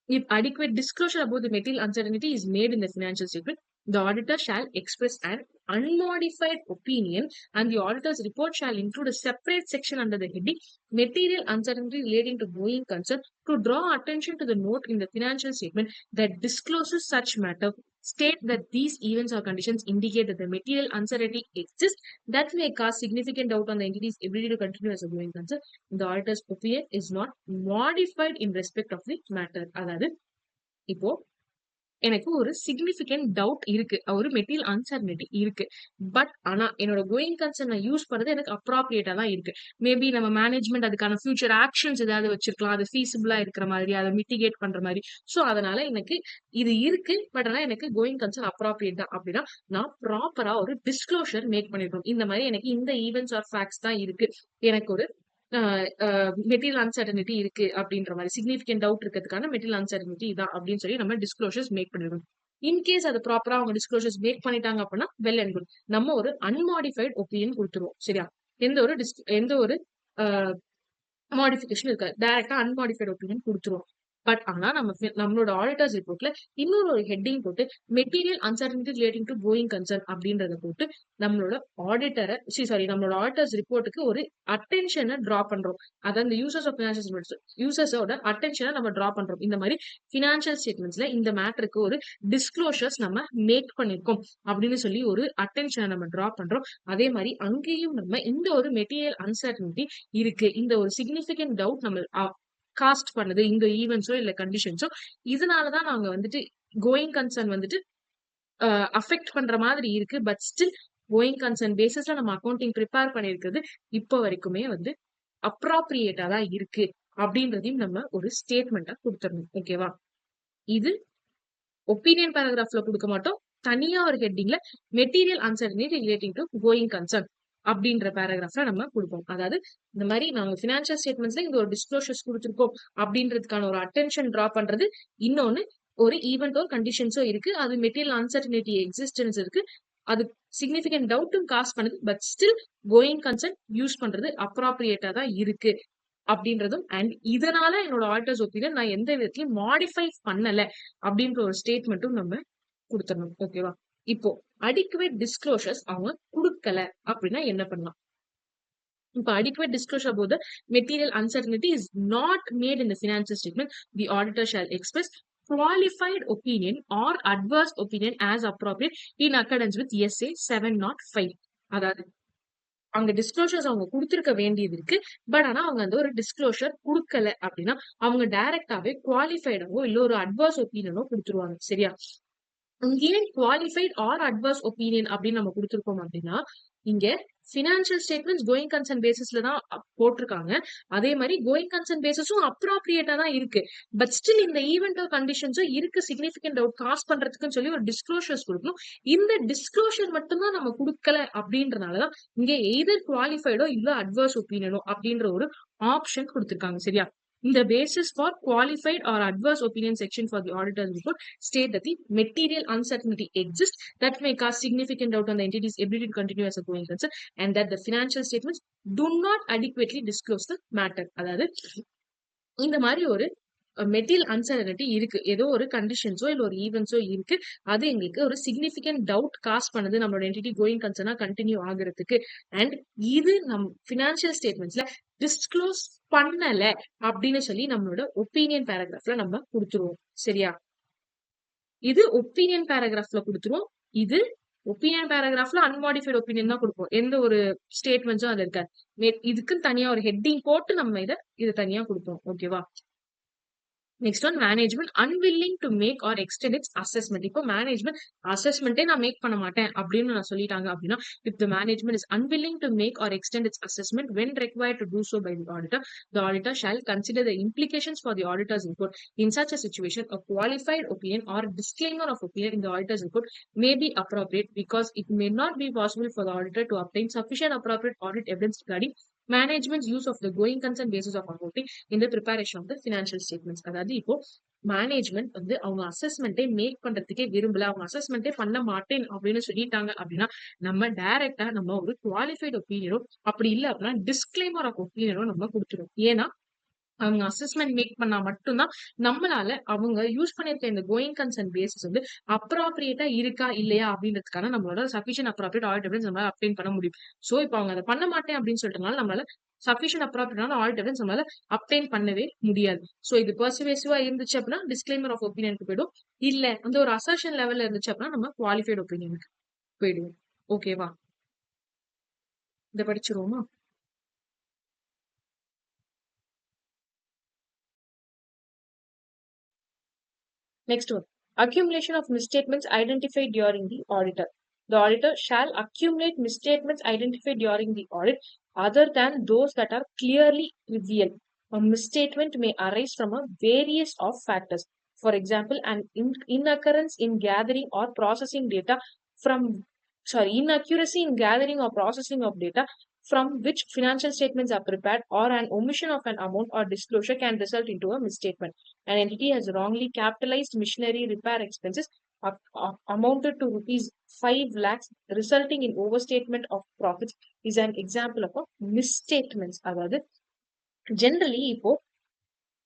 If adequate disclosure about the material uncertainty is made in the financial statement, the auditor shall express an unmodified opinion and the auditor's report shall include a separate section under the heading Material Uncertainty relating to going concern to draw attention to the note in the financial statement that discloses such matter, state that these events or conditions indicate that the material uncertainty exists that may cause significant doubt on the entity's ability to continue as a going concern. The auditor's opinion is not modified in respect of the matter. அதாவது இப்போ எனக்கு ஒரு சிக்னிபிகன்ட் டவுட் இருக்கு, ஒரு மெட்டீரியல் அன்சர்டனிட்டி இருக்கு, பட் ஆனா என்னோட கோயிங் கன்சர்ன் யூஸ் பண்றது எனக்கு அப்ராப்ரியேட்டா தான் இருக்கு. மேபி நம்ம மேனேஜ்மெண்ட் அதுக்கான ஃபியூச்சர் ஆக்ஷன்ஸ் ஏதாவது வச்சிருக்கலாம், அது ஃபீசிபிளா இருக்கிற மாதிரி, அதை மிட்டிகேட் பண்ற மாதிரி. சோ அதனால எனக்கு இது இருக்கு, பட் ஆனா எனக்கு கோயிங் கன்சர்ன் அப்ராப்ரியேட் தான் அப்படின்னா நான் ப்ராப்பரா ஒரு டிஸ்க்ளோஷர் மேக் பண்ணிருக்கோம். இந்த மாதிரி எனக்கு இந்த ஈவெண்ட்ஸ் ஆர் ஃபேக்ட்ஸ் தான் இருக்கு, எனக்கு ஒரு மெட்டீரியல் அன்சர்டனிட்டி இருக்கு அப்படின்ற மாதிரி, சிக்னிபிகன்ட் டவுட் இருக்கிறதுக்கான மெட்டீரியல் அன்சர்டனிட்டி இதான் அப்படின்னு சொல்லி நம்ம டிஸ்க்ளோஷர்ஸ் மேக் பண்ணிருக்கோம். இன்கேஸ் அது ப்ராப்பரா அவங்க டிஸ்க்ளோஷர்ஸ் மேக் பண்ணிட்டாங்க அப்படின்னா வெல் அண்ட் குட், நம்ம ஒரு அன்மாடிஃபைட் ஒப்பீனியன் கொடுத்துருவோம். சரியா? எந்த ஒரு மாடிஃபிகேஷன் இருக்காது, டைரக்டா அன்மாடிஃபைட் ஒப்பீனியன் கொடுத்துருவோம். பட் ஆனா நம்மளோட ஆடிட்டர்ஸ் ரிப்போர்ட்ல இன்னொரு ஒரு ஹெட்டிங் போட்டு material uncertainty relating to going concern அப்படின்றத போட்டு நம்மளோட நம்மளோட ஆடிட்டர்ஸ் ரிப்போர்ட்டுக்கு ஒரு அட்டென்ஷனை டிரா பண்றோம். அதாவது இந்த யூசர்ஸோட அட்டென்ஷனை நம்ம டிரா பண்றோம். இந்த மாதிரி பினான்சியல் ஸ்டேட்மெண்ட்ஸ்ல இந்த மேட்டருக்கு ஒரு டிஸ்க்ளோஷர்ஸ் நம்ம மேக் பண்ணிருக்கோம் அப்படின்னு சொல்லி ஒரு அட்டென்ஷனை நம்ம டிரா பண்றோம். அதே மாதிரி அங்கேயும் நம்ம இந்த ஒரு மெட்டீரியல் அன்சர்டனிட்டி இருக்கு, இந்த ஒரு சிக்னிபிகன்ட் டவுட் நம்ம காஸ்ட் பண்ணுது இந்த ஈவெண்ட்ஸோ இல்ல கண்டிஷன்ஸோ, இதனாலதான் நாங்க வந்துட்டு கோயிங் கன்சர்ன் வந்துட்டு அஃபெக்ட் பண்ற மாதிரி இருக்கு, பட் ஸ்டில் கோயிங் கன்சர்ன் பேசிஸ்ல நம்ம அக்கௌண்டிங் ப்ரிப்பேர் பண்ணிருக்கிறது இப்போ வரைக்குமே வந்து அப்ராப்ரியேட்டா தான் இருக்கு அப்படின்றதையும் நம்ம ஒரு ஸ்டேட்மெண்டா கொடுத்துடணும். ஓகேவா? இது ஒப்பீனியன் பேராகிராஃப்ல கொடுக்க மாட்டோம், தனியா ஒரு ஹெட்டிங்ல material uncertainty relating to going concern அப்படின்ற பேராகிராஃப்ல நம்ம கொடுப்போம். அதாவது இந்த மாதிரி நாங்க பினான்சியல் ஸ்டேட்மெண்ட்ஸ்ல இந்த ஒரு டிஸ்க்ளோஷர்ஸ் கொடுத்துருக்கோம் அப்படின்றதுக்கான ஒரு அட்டென்ஷன் டிரா பண்றது, இன்னொன்னு ஒரு ஈவெண்டோ கண்டிஷன்ஸோ இருக்கு, அது மெட்டீரியல் அன்சர்டனிட்டி எக்ஸிஸ்டன்ஸ் இருக்கு, அது சிக்னிபிகன்ட் டவுட்டும் காஸ் பண்ணுது, but still going concern use பண்றது அப்ராப்ரியேட்டா தான் இருக்கு அப்படின்றதும், அண்ட் இதனால என்னோட ஆடிட்டர்ஸ் ஒப்பீனியன் நான் எந்த விதத்திலையும் மாடிஃபை பண்ணல அப்படின்ற ஒரு ஸ்டேட்மெண்ட்டும் நம்ம கொடுத்துடணும். ஓகேவா? இப்போ அடிக்குவேட் டிஸ்க்ளோஷர்ஸ் அவங்க கொடுக்கல அப்படின்னா என்ன பண்ணலாம்? இப்போ adequate disclosure about the material uncertainty is not made in the financial statement, the auditor shall express qualified opinion or adverse opinion as appropriate in accordance with SA 705. அதாவது அங்க டிஸ்க்ளோஷர்ஸ் அவங்க கொடுத்திருக்க வேண்டியது இருக்கு, பட் ஆனா அவங்க அந்த ஒரு டிஸ்க்ளோஷர் கொடுக்கல அப்படின்னா அவங்க டைரக்டாவே குவாலிஃபைடாவோ இல்ல ஒரு அட்வர்ஸ் ஒப்பீனியனோ கொடுத்துருவாங்க. சரியா? இங்க குவாலிஃபைட் ஆர் அட்வர்ஸ் ஒப்பீனியன் அப்படின்னு நம்ம கொடுத்துருக்கோம் அப்படின்னா இங்க ஃபினான்ஷியல் ஸ்டேட்மெண்ட்ஸ் கோயிங் கன்சர்ன் பேசிஸ்ல தான் போட்டிருக்காங்க. அதே மாதிரி கோயிங் கன்சர்ன் பேசிஸும் அப்ராப்ரியேட்டா தான் இருக்கு. பட் ஸ்டில் இந்த ஈவெண்ட் கண்டிஷன்ஸும் இருக்கு, சிக்னிபிகன்ட் டவுட் காஸ் பண்றதுக்குன்னு சொல்லி ஒரு டிஸ்க்ளோஷர்ஸ் கொடுக்கணும். இந்த டிஸ்க்ளோஷர் மட்டும் தான் நம்ம கொடுக்கல அப்படின்றனாலதான் இங்க எய்தர் குவாலிஃபைடோ இல்ல அட்வர்ஸ் ஒப்பீனியனோ அப்படின்ற ஒரு ஆப்ஷன் கொடுத்திருக்காங்க. சரியா? In the basis for qualified or adverse opinion section for the auditor's report state that the material uncertainty exists that may cause significant doubt on the entity's ability to continue as a going concern and that the financial statements do not adequately disclose the matter. அதாவது இந்த மாதிரி ஒரு மெட்டீரியல் அன்சர்டனிட்டி இருக்கு, ஏதோ ஒரு கண்டிஷன்ஸோ இல்ல ஒரு ஈவென்ட்ஸோ இருக்கு, அது எங்களுக்கு ஒரு சிக்னிபிகன்ட் டவுட் காஸ் பண்ணுது நம்மளோட என்டிட்டி கோயிங் கன்சர்னா கண்டினியூ ஆகுறதுக்கு. அண்ட் இது நம் பினான்சியல் ஸ்டேட்மெண்ட்ஸ்ல டிஸ்க்ளோஸ் பண்ணல அப்படின்னு சொல்லி நம்மளோட ஒப்பீனியன் பேராகிராஃப்ல நம்ம கொடுத்துருவோம். சரியா? இது ஒப்பீனியன் பேராகிராஃப்ல கொடுத்துருவோம். இது ஒப்பீனியன் பேராகிராஃப்ல அன்மாடிஃபைட் ஒப்பீனியன் தான் கொடுப்போம், எந்த ஒரு ஸ்டேட்மெண்ட்ஸும் அதுல இருக்காது. இதுக்குன்னு தனியா ஒரு ஹெட்டிங் போட்டு நம்ம இதை தனியா கொடுப்போம். ஓகேவா? Next one, management unwilling to make or extend its assessment. இப்போ மேனேஜ்மெண்ட் அசஸ்மெண்ட்டே நான் மேக் பண்ண மாட்டேன் அப்படின்னு நான் சொல்லிட்டாங்க அப்படின்னா, if the management is unwilling to make or extend its assessment when required to do so by the auditor shall consider the implications for the auditor's report. In such a situation, a qualified opinion or disclaimer of opinion in the auditor's report may be appropriate because it may not be possible for the auditor to obtain sufficient appropriate audit evidence regarding management's use of the going concern basis of accounting in the preparation of the financial statements. அதாவது இப்போ மேனேஜ்மெண்ட் வந்து அவங்க அசஸ்மெண்ட்டே மேக் பண்றதுக்கே விரும்பல, அவங்க அசஸ்மெண்ட்டே பண்ண மாட்டேன் அப்படின்னு சொல்லிட்டாங்க அப்படின்னா, நம்ம டைரக்டா நம்ம ஒரு குவாலிஃபைட் ஒப்பீனியனோ அப்படி இல்லை அப்படின்னா டிஸ்க்ளைமர் ஆஃப் ஒப்பீனியனோ நம்ம கொடுத்துரும். ஏன்னா அவங்க அசஸ்மெண்ட் மேக் பண்ணா மட்டும்தான் நம்மளால அவங்க யூஸ் பண்ணிருக்க இந்த கோயிங் கன்சர்ன் பேசிஸ் வந்து அப்ராப்ரியேட்டா இருக்கா இல்லையா அப்படின்றதுக்கான நம்மளோட சஃபிஷியன்ட் அப்ராப்ரியேட் ஆடிட் எவிடன்ஸ் நம்மளால அப்டெயின் பண்ண முடியும். சோ இப்போ அவங்க அதை பண்ண மாட்டேன் அப்படின்னு சொல்லிட்டனால நம்மளால சஃபிஷியன்ட் அப்ராப்ரியேட்டான ஆடிட் எவிடன்ஸ் நம்மளால அப்டெயின் பண்ணவே முடியாது. சோ இது பர்சுவேசிவா இருந்துச்சு அப்படின்னா டிஸ்க்ளைமர் ஆஃப் ஒப்பீனியனுக்கு போயிடும். இல்ல அந்த ஒரு அசர்ஷன் லெவல்ல இருந்துச்சு அப்படின்னா நம்ம குவாலிஃபைட் ஒப்பீனியனுக்கு போயிடுவோம். ஓகேவா? இதை படிச்சிருவோமா? Next one, accumulation of misstatements identified during the auditor. The auditor shall accumulate misstatements identified during the audit other than those that are clearly trivial. A misstatement may arise from a various of factors. For example, an inaccuracy in gathering or processing data inaccuracy in gathering or processing of data from which financial statements are prepared, or an omission of an amount or disclosure can result into a misstatement. An entity has wrongly capitalized machinery repair expenses amounted to rupees 5 lakhs, resulting in overstatement of profits is an example of a misstatements. அதாவது ஜெனரலி இப்போ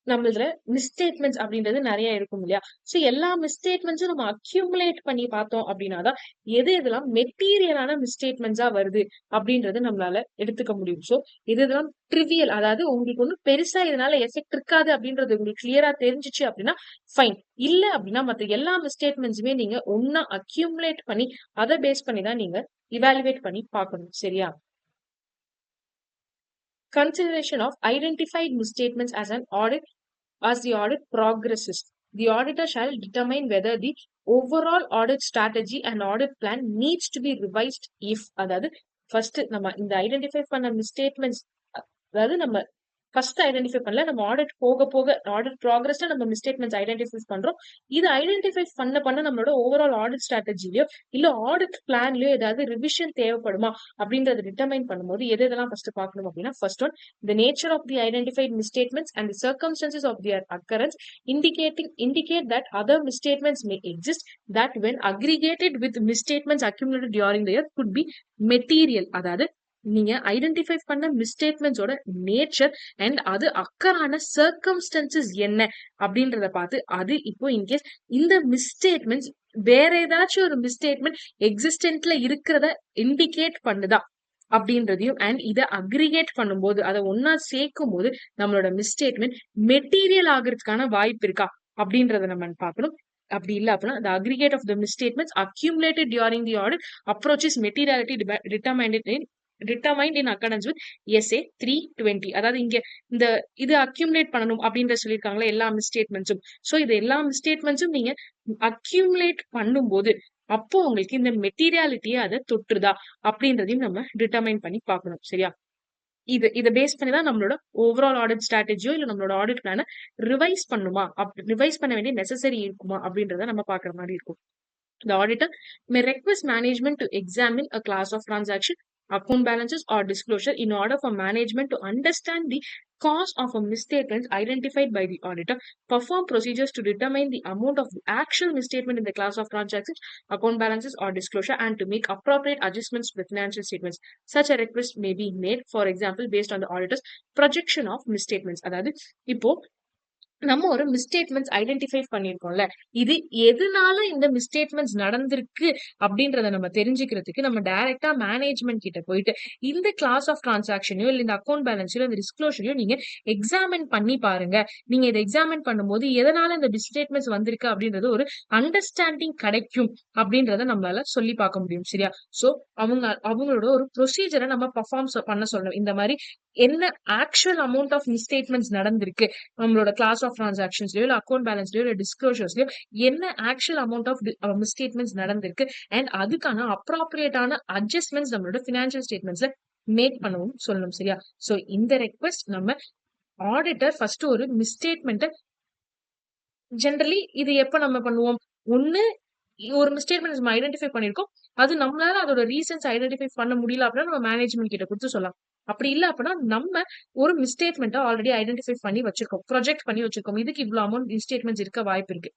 நம்மள மிஸ்டேட்மெண்ட்ஸ் அப்படின்றது நிறைய இருக்கும் இல்லையா? சோ எல்லா மிஸ்டேட்மெண்ட்ஸும் நம்ம அக்யூமுலேட் பண்ணி பார்த்தோம் அப்படின்னாதான் எது எதெல்லாம் மெட்டீரியலான மிஸ்டேட்மெண்ட்ஸா வருது அப்படின்றது நம்மளால எடுத்துக்க முடியும். சோ இதெல்லாம் ட்ரிவியல், அதாவது உங்களுக்கு ஒன்றும் பெருசா இதனால எஃபெக்ட் இருக்காது அப்படின்றது உங்களுக்கு கிளியரா தெரிஞ்சிச்சு அப்படின்னா ஃபைன். இல்ல அப்படின்னா மற்ற எல்லா மிஸ்டேட்மெண்ட்ஸுமே நீங்க ஒன்னா அக்யூமுலேட் பண்ணி அதை பேஸ் பண்ணி தான் நீங்க இவாலுவேட் பண்ணி பார்க்கணும். சரியா? Consideration of identified misstatements as the audit progresses. The auditor shall determine whether the overall audit strategy and audit plan needs to be revised if, அதாவது ஃபர்ஸ்ட் நம்ம இந்த ஐடென்டிஃபை பண்ண மிஸ்டேட்மெண்ட்ஸ், அதாவது நம்ம ஃபர்ஸ்ட் ஐடென்டிஃபை பண்ணல, நம்ம ஆடிட் போக போக ஆடிட் ப்ராக்ரஸ்ல நம்ம மிஸ்டேட்மெண்ட்ஸ் ஐடென்டிஃபை பண்றோம். இது ஐடென்டிஃபை பண்ண நம்மளோட ஓவரால் ஆடிட் ஸ்ட்ராட்டஜிலயோ இல்ல ஆடிட் பிளான்லயோ ஏதாவது ரிவிஷன் தேவைப்படுமா அப்படின்றத டிட்டர்மைன் பண்ணும்போது எது எதெல்லாம் ஃபர்ஸ்ட் பார்க்கணும் அப்படின்னா, first one, the nature of the identified misstatements and the circumstances of their occurrence indicate that other misstatements may exist that when aggregated with misstatements accumulated during the year could be material. அதாவது நீங்க ஐடென்டிஃபை பண்ண மிஸ்டேட்மெண்ட்ஸோட நேச்சர் அண்ட் அது அக்கரான சர்க்கம்ஸ்டன்சஸ் என்ன அப்படின்றத பார்த்து அது இப்போ இன்கேஸ் இந்த மிஸ்டேட்மெண்ட்ஸ் வேற ஏதாச்சும் ஒரு மிஸ்டேட்மெண்ட் எக்ஸிஸ்டன்ட்ல இருக்கிறத இண்டிகேட் பண்ணுதா அப்படின்றதையும் அண்ட் இதை அக்ரிகேட் பண்ணும்போது அதை ஒன்னா சேர்க்கும் போது நம்மளோட மிஸ்டேட்மெண்ட் மெட்டீரியல் ஆகிறதுக்கான வாய்ப்பு இருக்கா அப்படின்றத நம்ம பார்க்கணும். அப்படி இல்ல அப்படின்னா the aggregate of the misstatements accumulated during the audit approaches materiality determined in determined in accordance with SA 320. அதாவது இங்க இந்த இது அக்யூமுலேட் பண்ணணும் அப்படின்ற சொல்லியிருக்காங்களா எல்லா மிஸ்டேட்மெண்ட்ஸும். ஸோ இது எல்லா மிஸ்டேட்மெண்ட்ஸும் நீங்க அக்யூமுலேட் பண்ணும்போது அப்போ உங்களுக்கு இந்த மெட்டீரியாலிட்டியை அதை தொற்றுதா அப்படின்றதையும் நம்ம டிட்டர்மைன் பண்ணி பார்க்கணும். சரியா? இதை பேஸ் பண்ணி தான் நம்மளோட ஓவரால் ஆடிட் ஸ்ட்ராட்டஜியோ இல்ல நம்மளோட ஆடிட் பிளான ரிவைஸ் பண்ணுமா, ரிவைஸ் பண்ண வேண்டிய நெசசரி இருக்குமா அப்படின்றத நம்ம பாக்குற மாதிரி இருக்கும். The auditor may request management to examine a class of transaction, account balances, or disclosure in order for management to understand the cause of a misstatement identified by the auditor, perform procedures to determine the amount of the actual misstatement in the class of transactions, account balances, or disclosure, and to make appropriate adjustments to the financial statements. Such a request may be made, for example, based on the auditor's projection of misstatements. அதாவது இப்போ நம்ம ஒரு மிஸ்டேட்மெண்ட்ஸ் ஐடென்டிஃபை பண்ணிருக்கோம்ல, இது எதனால இந்த மிஸ்டேட்மெண்ட்ஸ் நடந்திருக்கு அப்படின்றத நம்ம தெரிஞ்சுக்கிறதுக்கு நம்ம டைரக்டா மேனேஜ்மெண்ட் கிட்ட போயிட்டு இந்த கிளாஸ் ஆஃப் டிரான்சாக்ஷனையோ இல்ல இந்த அக்கௌண்ட் பேலன்ஸையோ இந்த டிஸ்க்ளோஷரையோ நீங்க எக்ஸாமின் பண்ணி பாருங்க. நீங்க இதை எக்ஸாமின் பண்ணும்போது எதனால இந்த மிஸ்டேட்மெண்ட்ஸ் வந்திருக்கு அப்படின்றது ஒரு அண்டர்ஸ்டாண்டிங் கிடைக்கும் அப்படின்றத நம்மளால சொல்லி பார்க்க முடியும். சரியா? சோ அவங்களோட ஒரு ப்ரொசீஜரை நம்ம பர்ஃபார்ம் பண்ண சொல்லணும். இந்த மாதிரி என்ன ஆக்சுவல் அமௌண்ட் ஆஃப் மிஸ்டேட்மெண்ட்ஸ் நடந்திருக்கு நம்மளோட கிளாஸ் ஆஃப் டிரான்சாக்ஷன்ஸ்லயோ இல்ல அக்கௌண்ட் பேலன்ஸ்லயோ இல்ல டிஸ்க்ளோஷர்ஸ்லயோ என்ன ஆக்சுவல் அமௌண்ட் ஆஃப் மிஸ்டேட்மெண்ட்ஸ் நடந்திருக்கு அண்ட் அதுக்கான அப்ராப்ரியேட்டான அட்ஜஸ்ட்மெண்ட்ஸ் நம்மளோட பினான்சியல் ஸ்டேட்மெண்ட்ஸ்ல மேக் பண்ணவும் சொல்லணும். சரியா? சோ இந்த ரெக்வெஸ்ட் நம்ம ஆடிட்டர் ஃபர்ஸ்ட் ஒரு மிஸ்டேட்மெண்ட்டை ஜென்ரலி இது எப்ப நம்ம பண்ணுவோம், ஒண்ணு ஒரு மிஸ்டேட்மெண்ட் நம்ம ஐடென்டிஃபை பண்ணிருக்கோம், அது நம்மளால அதோட ரீசன்ஸ் ஐடென்டிஃபை பண்ண முடியல அப்படின்னா நம்ம மேனேஜ்மெண்ட் கிட்ட கொடுத்து சொல்லலாம். அப்படி இல்ல அப்படின்னா நம்ம ஒரு மிஸ்டேட்மெண்ட்டை ஆல்ரெடி ஐடென்டிஃபை பண்ணி வச்சிருக்கோம், ப்ரொஜெக்ட் பண்ணி வச்சிருக்கோம், இதுக்கு இவ்வளவு அமௌண்ட் மிஸ்டேட்மெண்ட்ஸ் இருக்க வாய்ப்பு இருக்கு,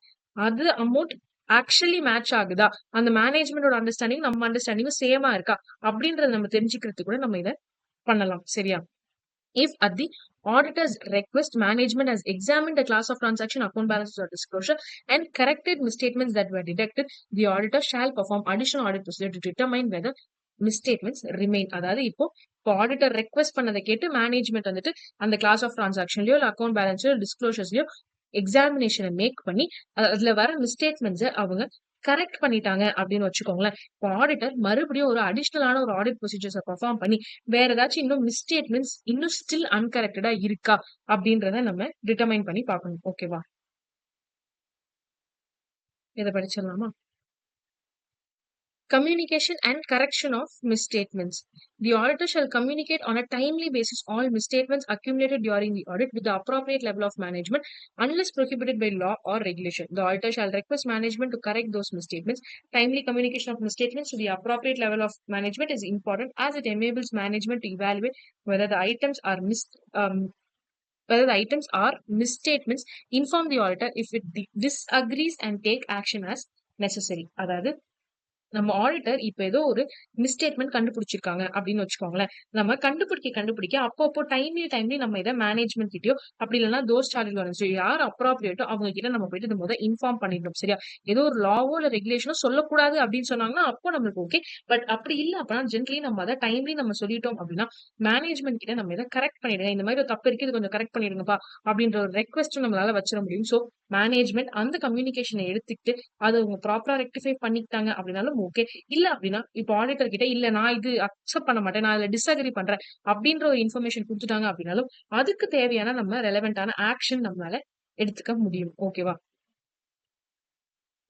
அது அமௌண்ட் ஆக்சுவலி மேட்ச் ஆகுதா, அந்த மேனேஜ்மெண்டோட அண்டர்ஸ்டாண்டிங் நம்ம அண்டர்ஸ்டாண்டிங்கும் சேமா இருக்கா அப்படின்றத நம்ம தெரிஞ்சுக்கிறதுக்கு கூட நம்ம இதை பண்ணலாம். சரியா? If at the auditor's request, management has examined the class of transaction, account balances, or disclosure and corrected misstatements that were detected, the auditor shall perform additional audit procedure to determine whether misstatements remain. அதாவது இப்போ ஆடிட்டர் ரெக்வெஸ்ட் பண்ணதை கேட்டு மேனேஜ்மெண்ட் வந்துட்டு அந்த கிளாஸ் ஆஃப் டிரான்சாக்ஷன்லயோ இல்ல அக்கௌண்ட் பேலன்ஸ்லயோ டிஸ்க்ளோஷர்ஸ்லயோ எக்ஸாமினேஷனை மேக் பண்ணி அதுல வர மிஸ்டேட்மெண்ட்ஸை அவங்க கரெக்ட் பண்ணிட்டாங்க அப்படின்னு வச்சுக்கோங்களேன். இப்போ ஆடிட்டர் மறுபடியும் ஒரு அடிஷனலான ஒரு ஆடிட் ப்ரொசீஜர்ஸை பெர்ஃபார்ம் பண்ணி வேற ஏதாச்சும் இன்னும் மிஸ்டேட்மெண்ட்ஸ் இன்னும் ஸ்டில் அன்கரெக்டடா இருக்கா அப்படின்றத நம்ம டிட்டர்மைன் பண்ணி பார்க்கணும். ஓகேவா? இதை படிச்சிடலாமா? Communication and correction of misstatements. The auditor shall communicate on a timely basis all misstatements accumulated during the audit with the appropriate level of management unless prohibited by law or regulation. The auditor shall request management to correct those misstatements. Timely communication of misstatements to the appropriate level of management is important as it enables management to evaluate whether the items are misstatements, inform the auditor if it disagrees and take action as necessary. அதாவது நம்ம ஆடிட்டர் இப்ப ஏதோ ஒரு மிஸ்டேட்மெண்ட் கண்டுபிடிச்சிருக்காங்க அப்படின்னு வச்சுக்கோங்களேன். நம்ம கண்டுபிடிக்க அப்பப்போ டைம்லி நம்ம இதை மேனேஜ்மெண்ட் கிட்டயோ அப்படி இல்லைன்னா தோஸ் சார்ஜ் யார் அப்ராப்ரியேட்டோ அவங்க கிட்ட நம்ம போயிட்டு இது முதல் இன்ஃபார்ம் பண்ணிடணும். சரியா? ஏதோ ஒரு லாவோ இல்ல ரெகுலேஷனோ சொல்லக்கூடாது அப்படின்னு சொன்னாங்கன்னா அப்போ நம்மளுக்கு ஓகே. பட் அப்படி இல்ல அப்படின்னா ஜென்ரலி நம்ம அதை டைம்லி நம்ம சொல்லிட்டோம் அப்படின்னா மேனேஜ்மெண்ட் கிட்ட நம்ம இதை கரெக்ட் பண்ணிடுங்க, இந்த மாதிரி ஒரு தப்பு இருக்கு, இது கொஞ்சம் கரெக்ட் பண்ணிடுங்கப்பா அப்படின்ற ஒரு ரெக்வெஸ்ட் நம்மளால வச்சிட முடியும். சோ மேனேஜ்மெண்ட் அந்த கம்யூனிகேஷனை எடுத்துக்கிட்டு அதை அவங்க ப்ராப்பரா ரெக்டிஃபை பண்ணிக்கிட்டாங்க அப்படின்னாலும் ஓகே. இல்ல அப்படின்னா இப்போ ஆடிட்டர் கிட்ட இல்ல நான் இது அக்செப்ட் பண்ண மாட்டேன், நான் இதுல டிஸ்அக்ரி பண்றேன் அப்படின்ற ஒரு இன்ஃபர்மேஷன் கொடுத்துட்டாங்க அப்படின்னாலும் அதுக்கு தேவையான நம்ம ரெலவெண்டான ஆக்ஷன் நம்மளால எடுத்துக்க முடியும். ஓகேவா?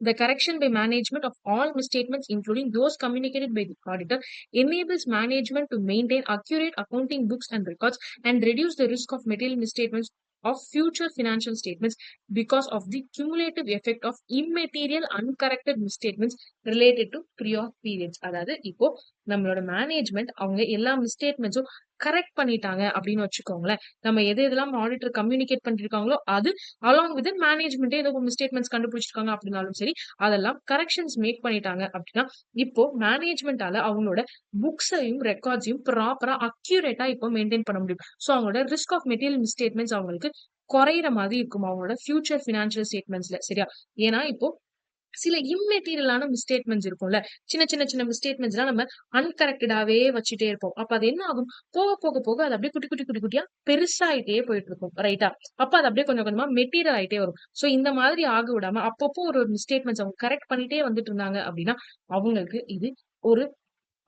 The correction by management of all misstatements, including those communicated by the auditor, enables management to maintain accurate accounting books and records and reduce the risk of material misstatements of future financial statements because of the cumulative effect of immaterial uncorrected misstatements related to prior periods. அதாவது இப்போ நம்மளோட மேனேஜ்மெண்ட் அவங்க எல்லா மிஸ்டேட்மெண்ட்ஸும் கரெக்ட் பண்ணிட்டாங்க அப்படின்னு வச்சுக்கோங்களேன். நம்ம எதெல்லாம் ஆடிட்டர் கம்யூனிகேட் பண்ணிருக்காங்களோ அது அலாங் வித் மேனேஜ்மெண்ட்டே ஏதோ மிஸ்டேட்மெண்ட்ஸ் கண்டுபிடிச்சிருக்காங்க அப்படின்னாலும் சரி அதெல்லாம் கரெக்ஷன்ஸ் மேக் பண்ணிட்டாங்க அப்படின்னா இப்போ மேனேஜ்மெண்டால அவங்களோட புக்ஸையும் ரெக்கார்ட்ஸையும் ப்ராப்பரா அக்யூரேட்டா இப்போ மெயின்டைன் பண்ண முடியும். ஸோ அவங்களோட ரிஸ்க் ஆஃப் மெட்டீரியல் மிஸ்டேட்மெண்ட்ஸ் அவங்களுக்கு குறையிற மாதிரி இருக்கும் அவங்களோட ஃபியூச்சர் பினான்சியல் ஸ்டேட்மெண்ட்ஸ்ல. சரியா? ஏன்னா இப்போ சில இம்மெட்டீரியலான மிஸ்டேட்மெண்ட்ஸ் இருக்கும்ல, சின்ன மிஸ்டேட்மெண்ட்ஸ் எல்லாம் நம்ம அன்கரெக்டடாவே வச்சுட்டே இருப்போம். அப்ப அது என்ன ஆகும், போக அது அப்படியே குட்டியா பெருசாயிட்டே போயிட்டு இருக்கும். ரைட்டா? அப்ப அது அப்படியே கொஞ்சம் கொஞ்சமா மெட்டீரியல் ஆயிட்டே வரும். சோ இந்த மாதிரி ஆக விடாம அப்பப்போ ஒரு மிஸ்டேட்மெண்ட்ஸ் அவங்க கரெக்ட் பண்ணிட்டே வந்துட்டு இருந்தாங்க அப்படின்னா அவங்களுக்கு இது ஒரு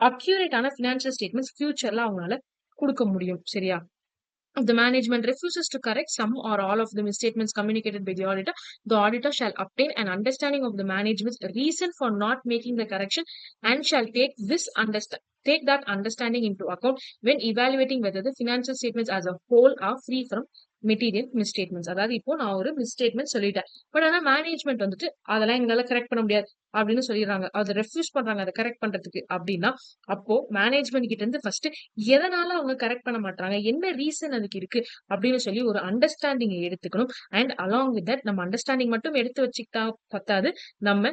அக்யூரேட்டான ஃபினான்ஷியல் ஸ்டேட்மெண்ட்ஸ் ஃபியூச்சர்ல அவங்களால கொடுக்க முடியும். சரியா? If the management refuses to correct some or all of the misstatements communicated by the auditor shall obtain an understanding of the management's reason for not making the correction and shall take that understanding into account when evaluating whether the financial statements as a whole are free from material misstatements. அதாவது இப்போ நான் ஒரு மிஸ்டேட்மெண்ட் சொல்லிட்டேன், பட் ஆனா மேனேஜ்மெண்ட் வந்துட்டு அதெல்லாம் எங்களால கரெக்ட் பண்ண முடியாது அப்படின்னு சொல்லிடுறாங்க, அதை ரெஃப்யூஸ் பண்றாங்க அதை கரெக்ட் பண்றதுக்கு அப்படின்னா, அப்போ மேனேஜ்மெண்ட் கிட்ட இருந்து ஃபர்ஸ்ட் எதனால அவங்க கரெக்ட் பண்ண மாட்டாங்க, என்ன ரீசன் அதுக்கு இருக்கு அப்படின்னு சொல்லி ஒரு அண்டர்ஸ்டாண்டிங் எடுத்துக்கணும். அண்ட் அலாங் வித் தட் நம்ம அண்டர்ஸ்டாண்டிங் மட்டும் எடுத்து வச்சுக்கிட்டா பத்தாது, நம்ம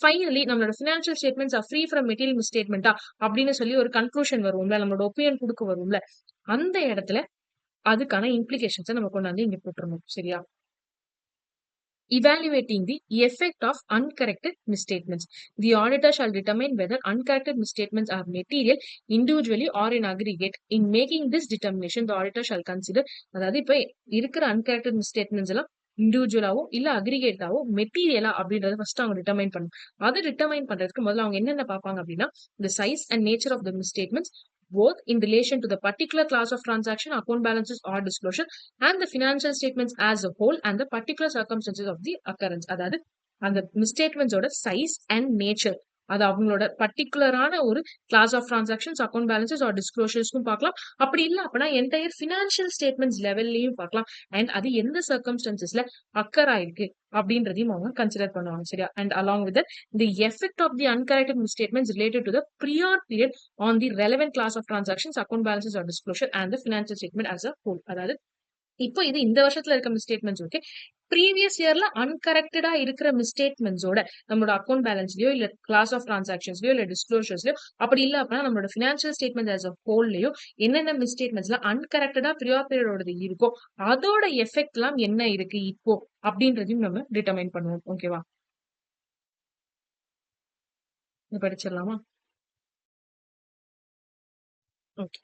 ஃபைனலி நம்மளோட financial statements are free from material மிஸ்டேட்மெண்டா அப்படின்னு சொல்லி ஒரு கன்க்ளூஷன் வரும்ல, நம்மளோட ஒப்பீனியன் கொடுக்க வரும்ல, அந்த இடத்துல அதுக்கான இம்ப்ளிகேஷன்ஸை நம்ம கொண்டாந்து இங்க போட்டுருணும். சரியா? Evaluating the effect of uncorrected misstatements. The auditor shall determine whether uncorrected misstatements are material individually or in aggregate. In making this determination, the auditor shall consider, அதாவது இப்ப இருக்கிற uncorrected misstatements எல்லாம் இண்டிவிஜுவலாவோ இல்ல அக்ரிகேட்டாவோ மெட்டீரியலா அப்படின்றத ஃபர்ஸ்ட் அவங்க டிட்டர்மைன் பண்ணும். அதை டிட்டர்மைன் பண்றதுக்கு முதல்ல அவங்க என்னென்ன பார்ப்பாங்க அப்படின்னா, the size and nature of the misstatements both in relation to the particular class of transaction, account balances or disclosure, and the financial statements as a whole and the particular circumstances of the occurrence. அதாவது அந்த மிஸ்டேட்மெண்ட்ஸோட சைஸ் அண்ட் நேச்சர், அது அவங்களோட பர்டிகுலரான ஒரு class of transactions, account balances or டிஸ்க்ளோஷர்ஸ்க்கும் பார்க்கலாம். அப்படி இல்லை அப்படின்னா என்டையர் ஃபினான்ஷியல் ஸ்டேட்மெண்ட்ஸ் லெவல்லையும் பார்க்கலாம். அண்ட் அது எந்த சர்க்கம்ஸ்டன்சஸ்ல அக்கர் ஆயிருக்கு அப்படின்றதையும் அவங்க கன்சிடர் பண்ணுவாங்க. சரியா? And along with the effect of the uncorrected misstatements related to the prior period on the relevant class of transactions, account balances or disclosure and the financial statement as a whole. அதாவது இப்போ இது இந்த வருஷத்துல இருக்க மிஸ்டேட்மெண்ட்ஸ் ஓகே, ப்ரீவியஸ் இயர்ல அன்கரெக்டடா இருக்கிற மிஸ்டேட்மெண்ட்ஸோட நம்மளோட அக்கௌண்ட் பேலன்ஸ்லயோ இல்ல கிளாஸ் ஆஃப் டிரான்சாக்ஷன்ஸ்லயோ இல்ல டிஸ்க்ளோஷர்ஸ்லயோ அப்படி இல்ல அப்படின்னா நம்மளோட ஃபினான்ஷியல் ஸ்டேட்மெண்ட் ஆஸ் அ ஹோல்லயோ என்னென்ன மிஸ்டேட்மெண்ட்ஸ்ல அன்கரெக்டடா ப்ரியார் பீரியடோட இருக்கோ அதோட எஃபெக்ட் எல்லாம் என்ன இருக்கு இப்போ அப்படின்றதையும் நம்ம டிட்டர்மைன் பண்ணுவோம். ஓகேவா? படிச்சிடலாமா? Okay.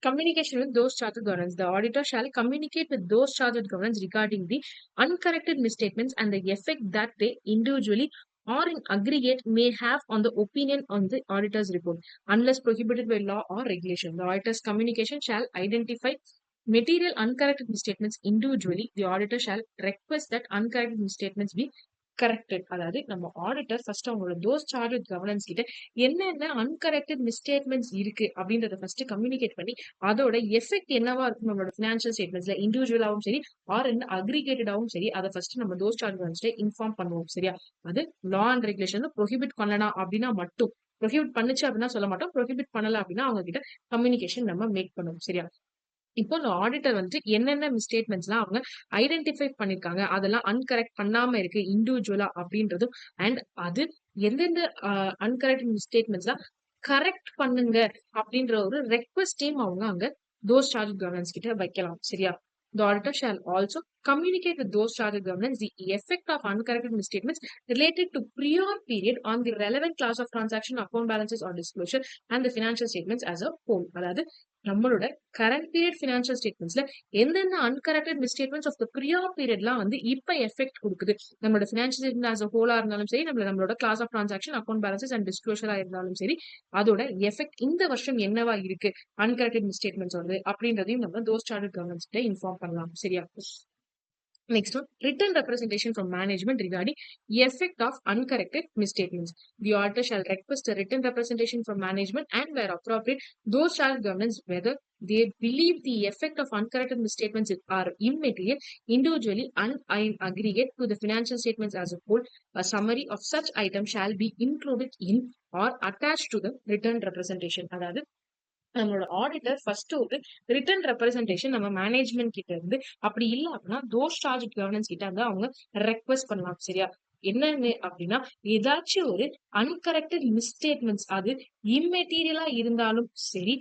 Communication with those charged with governance. The auditor shall communicate with those charged with governance regarding the uncorrected misstatements and the effect that they individually or in aggregate may have on the opinion on the auditor's report, unless prohibited by law or regulation. The auditor's communication shall identify material uncorrected misstatements individually. The auditor shall request that uncorrected misstatements be corrected. அதாவது நம்ம ஆடிட்டர் ஃபர்ஸ்ட் அவங்களோட தோஸ் சார்ஜ் வித் கவர்னன்ஸ் கிட்ட என்னென்ன அன்கரெக்டட் மிஸ்டேட்மெண்ட்ஸ் இருக்கு அப்படின்றத ஃபர்ஸ்ட் கம்யூனிகேட் பண்ணி அதோட எஃபெக்ட் என்னவா இருக்கும் நம்மளோட ஃபினான்ஷியல் ஸ்டேட்மெண்ட்ஸ்ல இண்டிவிஜுவலாவும் சரி ஆர் அக்ரிகேட்டடாவும் சரி அதை ஃபர்ஸ்ட் நம்ம தோஸ் சார்ஜ் கவர்னன்ஸ்ல இன்ஃபார்ம் பண்ணுவோம். சரியா? அது லா அண்ட் ரெகுலேஷன் ப்ரொஹிபிட் பண்ணலாம் அப்படின்னா மட்டும், ப்ரொஹிபிட் பண்ணுச்சு அப்படின்னா சொல்ல மாட்டோம், ப்ரொஹிபிட் பண்ணல அப்படின்னா அவங்க கிட்ட கம்யூனிகேஷன் நம்ம மேக் பண்ணுவோம். சரியா? இப்போ இந்த ஆடிட்டர் வந்து என்னென்ன மிஸ்டேட்மெண்ட்ஸ்லாம் அவங்க ஐடென்டிஃபை பண்ணிருக்காங்க அதெல்லாம் அன்கரெக்ட் பண்ணாம இருக்கு இண்டிவிஜுவலா அப்படின்றதும், அண்ட் அது எந்தெந்த அன்கரெக்ட் மிஸ்டேட்மெண்ட்ஸ்லாம் கரெக்ட் பண்ணுங்க அப்படின்ற ஒரு ரெக்வெஸ்டையும் அவங்க அங்க தோஸ் சார்ஜ் கவர்னன்ஸ் கிட்ட வைக்கலாம். சரியா? The auditor shall also communicate with those charged with governance the effect of uncorrected misstatements related to prior period on the relevant class of transaction, account balances or disclosure and the financial statements as a whole. அதாவது நம்மளோட கரண்ட் பீரியட் ஃபினான்ஷியல் ஸ்டேட்மெண்ட்ஸ்ல எந்தெந்த uncorrected misstatements of the prior பீரியட்லாம் வந்து இப்ப எஃபெக்ட் கொடுக்குது, நம்மளோட ஃபினான்ஷியல் ஸ்டேட்மெண்ட் ஆஸ் அ ஹோலா இருந்தாலும் சரி, நம்மளோட class of transaction, account balances and டிஸ்க்ளோஷரா இருந்தாலும் சரி, அதோட எஃபெக்ட் இந்த வருஷம் என்னவா இருக்கு அன்கரெக்டட் மிஸ்டேட்மெண்ட்ஸ் வருது அப்படின்றதையும் நம்ம தோஸ் சார்ட் கவர்னன்ஸ் கிட்ட இன்ஃபார்ம் பண்ணலாம். சரியா? Next one, written representation from management regarding effect of uncorrected misstatements. The auditor shall request a written representation from management and where appropriate, those shall governance whether they believe the effect of uncorrected misstatements are immaterial, individually and in aggregate to the financial statements as a whole. A summary of such items shall be included in or attached to the written representation. அதாவது நம்மளோட ஆடிட்டர் ஃபர்ஸ்ட் ஒரு ரிட்டன் ரெப்ரஸன்டேஷன் நம்ம மேனேஜ்மெண்ட் கிட்ட இருந்து அப்படி இல்லை அப்படின்னா தோஸ் சார்ஜ் கவர்னன்ஸ் கிட்ட வந்து அவங்க ரெக்வெஸ்ட் பண்ணலாம். சரியா? என்னன்னு அப்படின்னா ஏதாச்சும் ஒரு அன்கரெக்டட் மிஸ்டேட்மெண்ட்ஸ் அது இம்மெட்டீரியலா இருந்தாலும் சரி,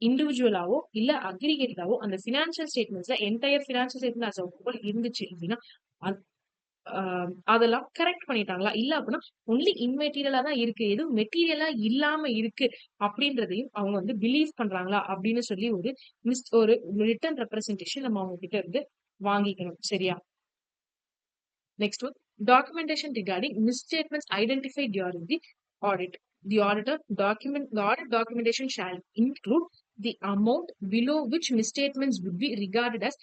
இண்டிவிஜுவலாவோ இல்ல அக்ரிகேட்டாவோ அந்த பினான்சியல் ஸ்டேட்மெண்ட்ஸ்ல என்டையர் பினான்சியல் ஸ்டேட்மெண்ட் இருந்துச்சு அப்படின்னா அதெல்லாம் கரெக்ட் பண்ணிட்டாங்களா, இல்ல அப்படின்னா ஒன்லி இம்மெட்டீரியலா தான் இருக்கு, எதுவும் மெட்டீரியலா இல்லாம இருக்கு அப்படின்றதையும் அவங்க வந்து பிலீவ் பண்றாங்களா அப்படின்னு சொல்லி ஒரு ரிட்டன் ரெப்ரஸன்டேஷன் நம்ம அவங்க கிட்ட இருந்து வாங்கிக்கணும். சரியா? Next one, documentation regarding misstatements identified during the audit. The audit documentation shall include the amount below which misstatements would be regarded as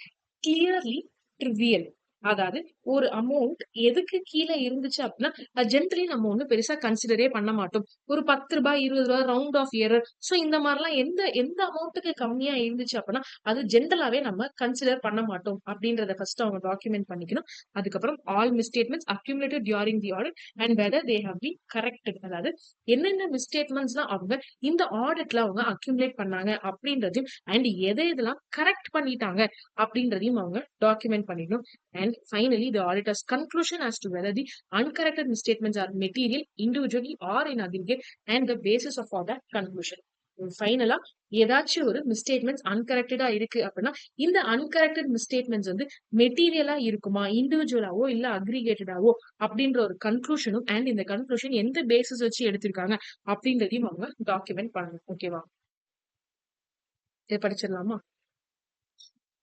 clearly trivial. அதாவது ஒரு அமௌண்ட் எதுக்கு கீழே இருந்துச்சு அப்படின்னா அது ஜென்ரலி நம்ம ஒண்ணும் பெருசா கன்சிடரே பண்ண மாட்டோம். ஒரு 10 ரூபாய் 20 ரூபாய் ரவுண்ட் ஆஃப் எரர். சோ இந்த மாதிரிலாம் எந்த எந்த அமௌண்ட்டுக்கு கம்மியா இருந்துச்சு அப்படின்னா அது ஜென்ரலாவே நம்ம கன்சிடர் பண்ண மாட்டோம் அப்படின்றத ஃபர்ஸ்ட் அவங்க டாக்குமெண்ட் பண்ணிக்கணும். அதுக்கப்புறம் all misstatements accumulated during the audit and whether they have been corrected. அதாவது என்னென்ன மிஸ்டேட்மெண்ட்ஸ்லாம் அவங்க இந்த ஆடிட்ல அவங்க அக்யூமுலேட் பண்ணாங்க அப்படின்றதையும் அண்ட் எதை எதெல்லாம் கரெக்ட் பண்ணிட்டாங்க அப்படின்றதையும் அவங்க டாக்குமெண்ட் பண்ணிக்கணும். And finally, the auditor's conclusion as to whether the uncorrected misstatements are material, individually or in aggregate, and the basis of all that conclusion. ஃபைனலா ஏதாச்சும் ஒரு மிஸ்டேட்மெண்ட்ஸ் அன்கரெக்டடா இருக்கு அப்படின்னா இந்த அன்கரெக்டட் மிஸ்டேட்மெண்ட்ஸ் வந்து மெட்டீரியலா இருக்குமா, இண்டிவிஜுவலாவோ இல்ல அக்ரிகேட்டடாவோ அப்படின்ற ஒரு கன்க்ளூஷனும் அண்ட் இந்த கன்க்ளூஷன் எந்த பேசிஸ் வச்சு எடுத்திருக்காங்க அப்படின்றதையும் அவங்க டாக்குமெண்ட் பண்ணணும். ஓகேவா? இதை படிச்சிடலாமா?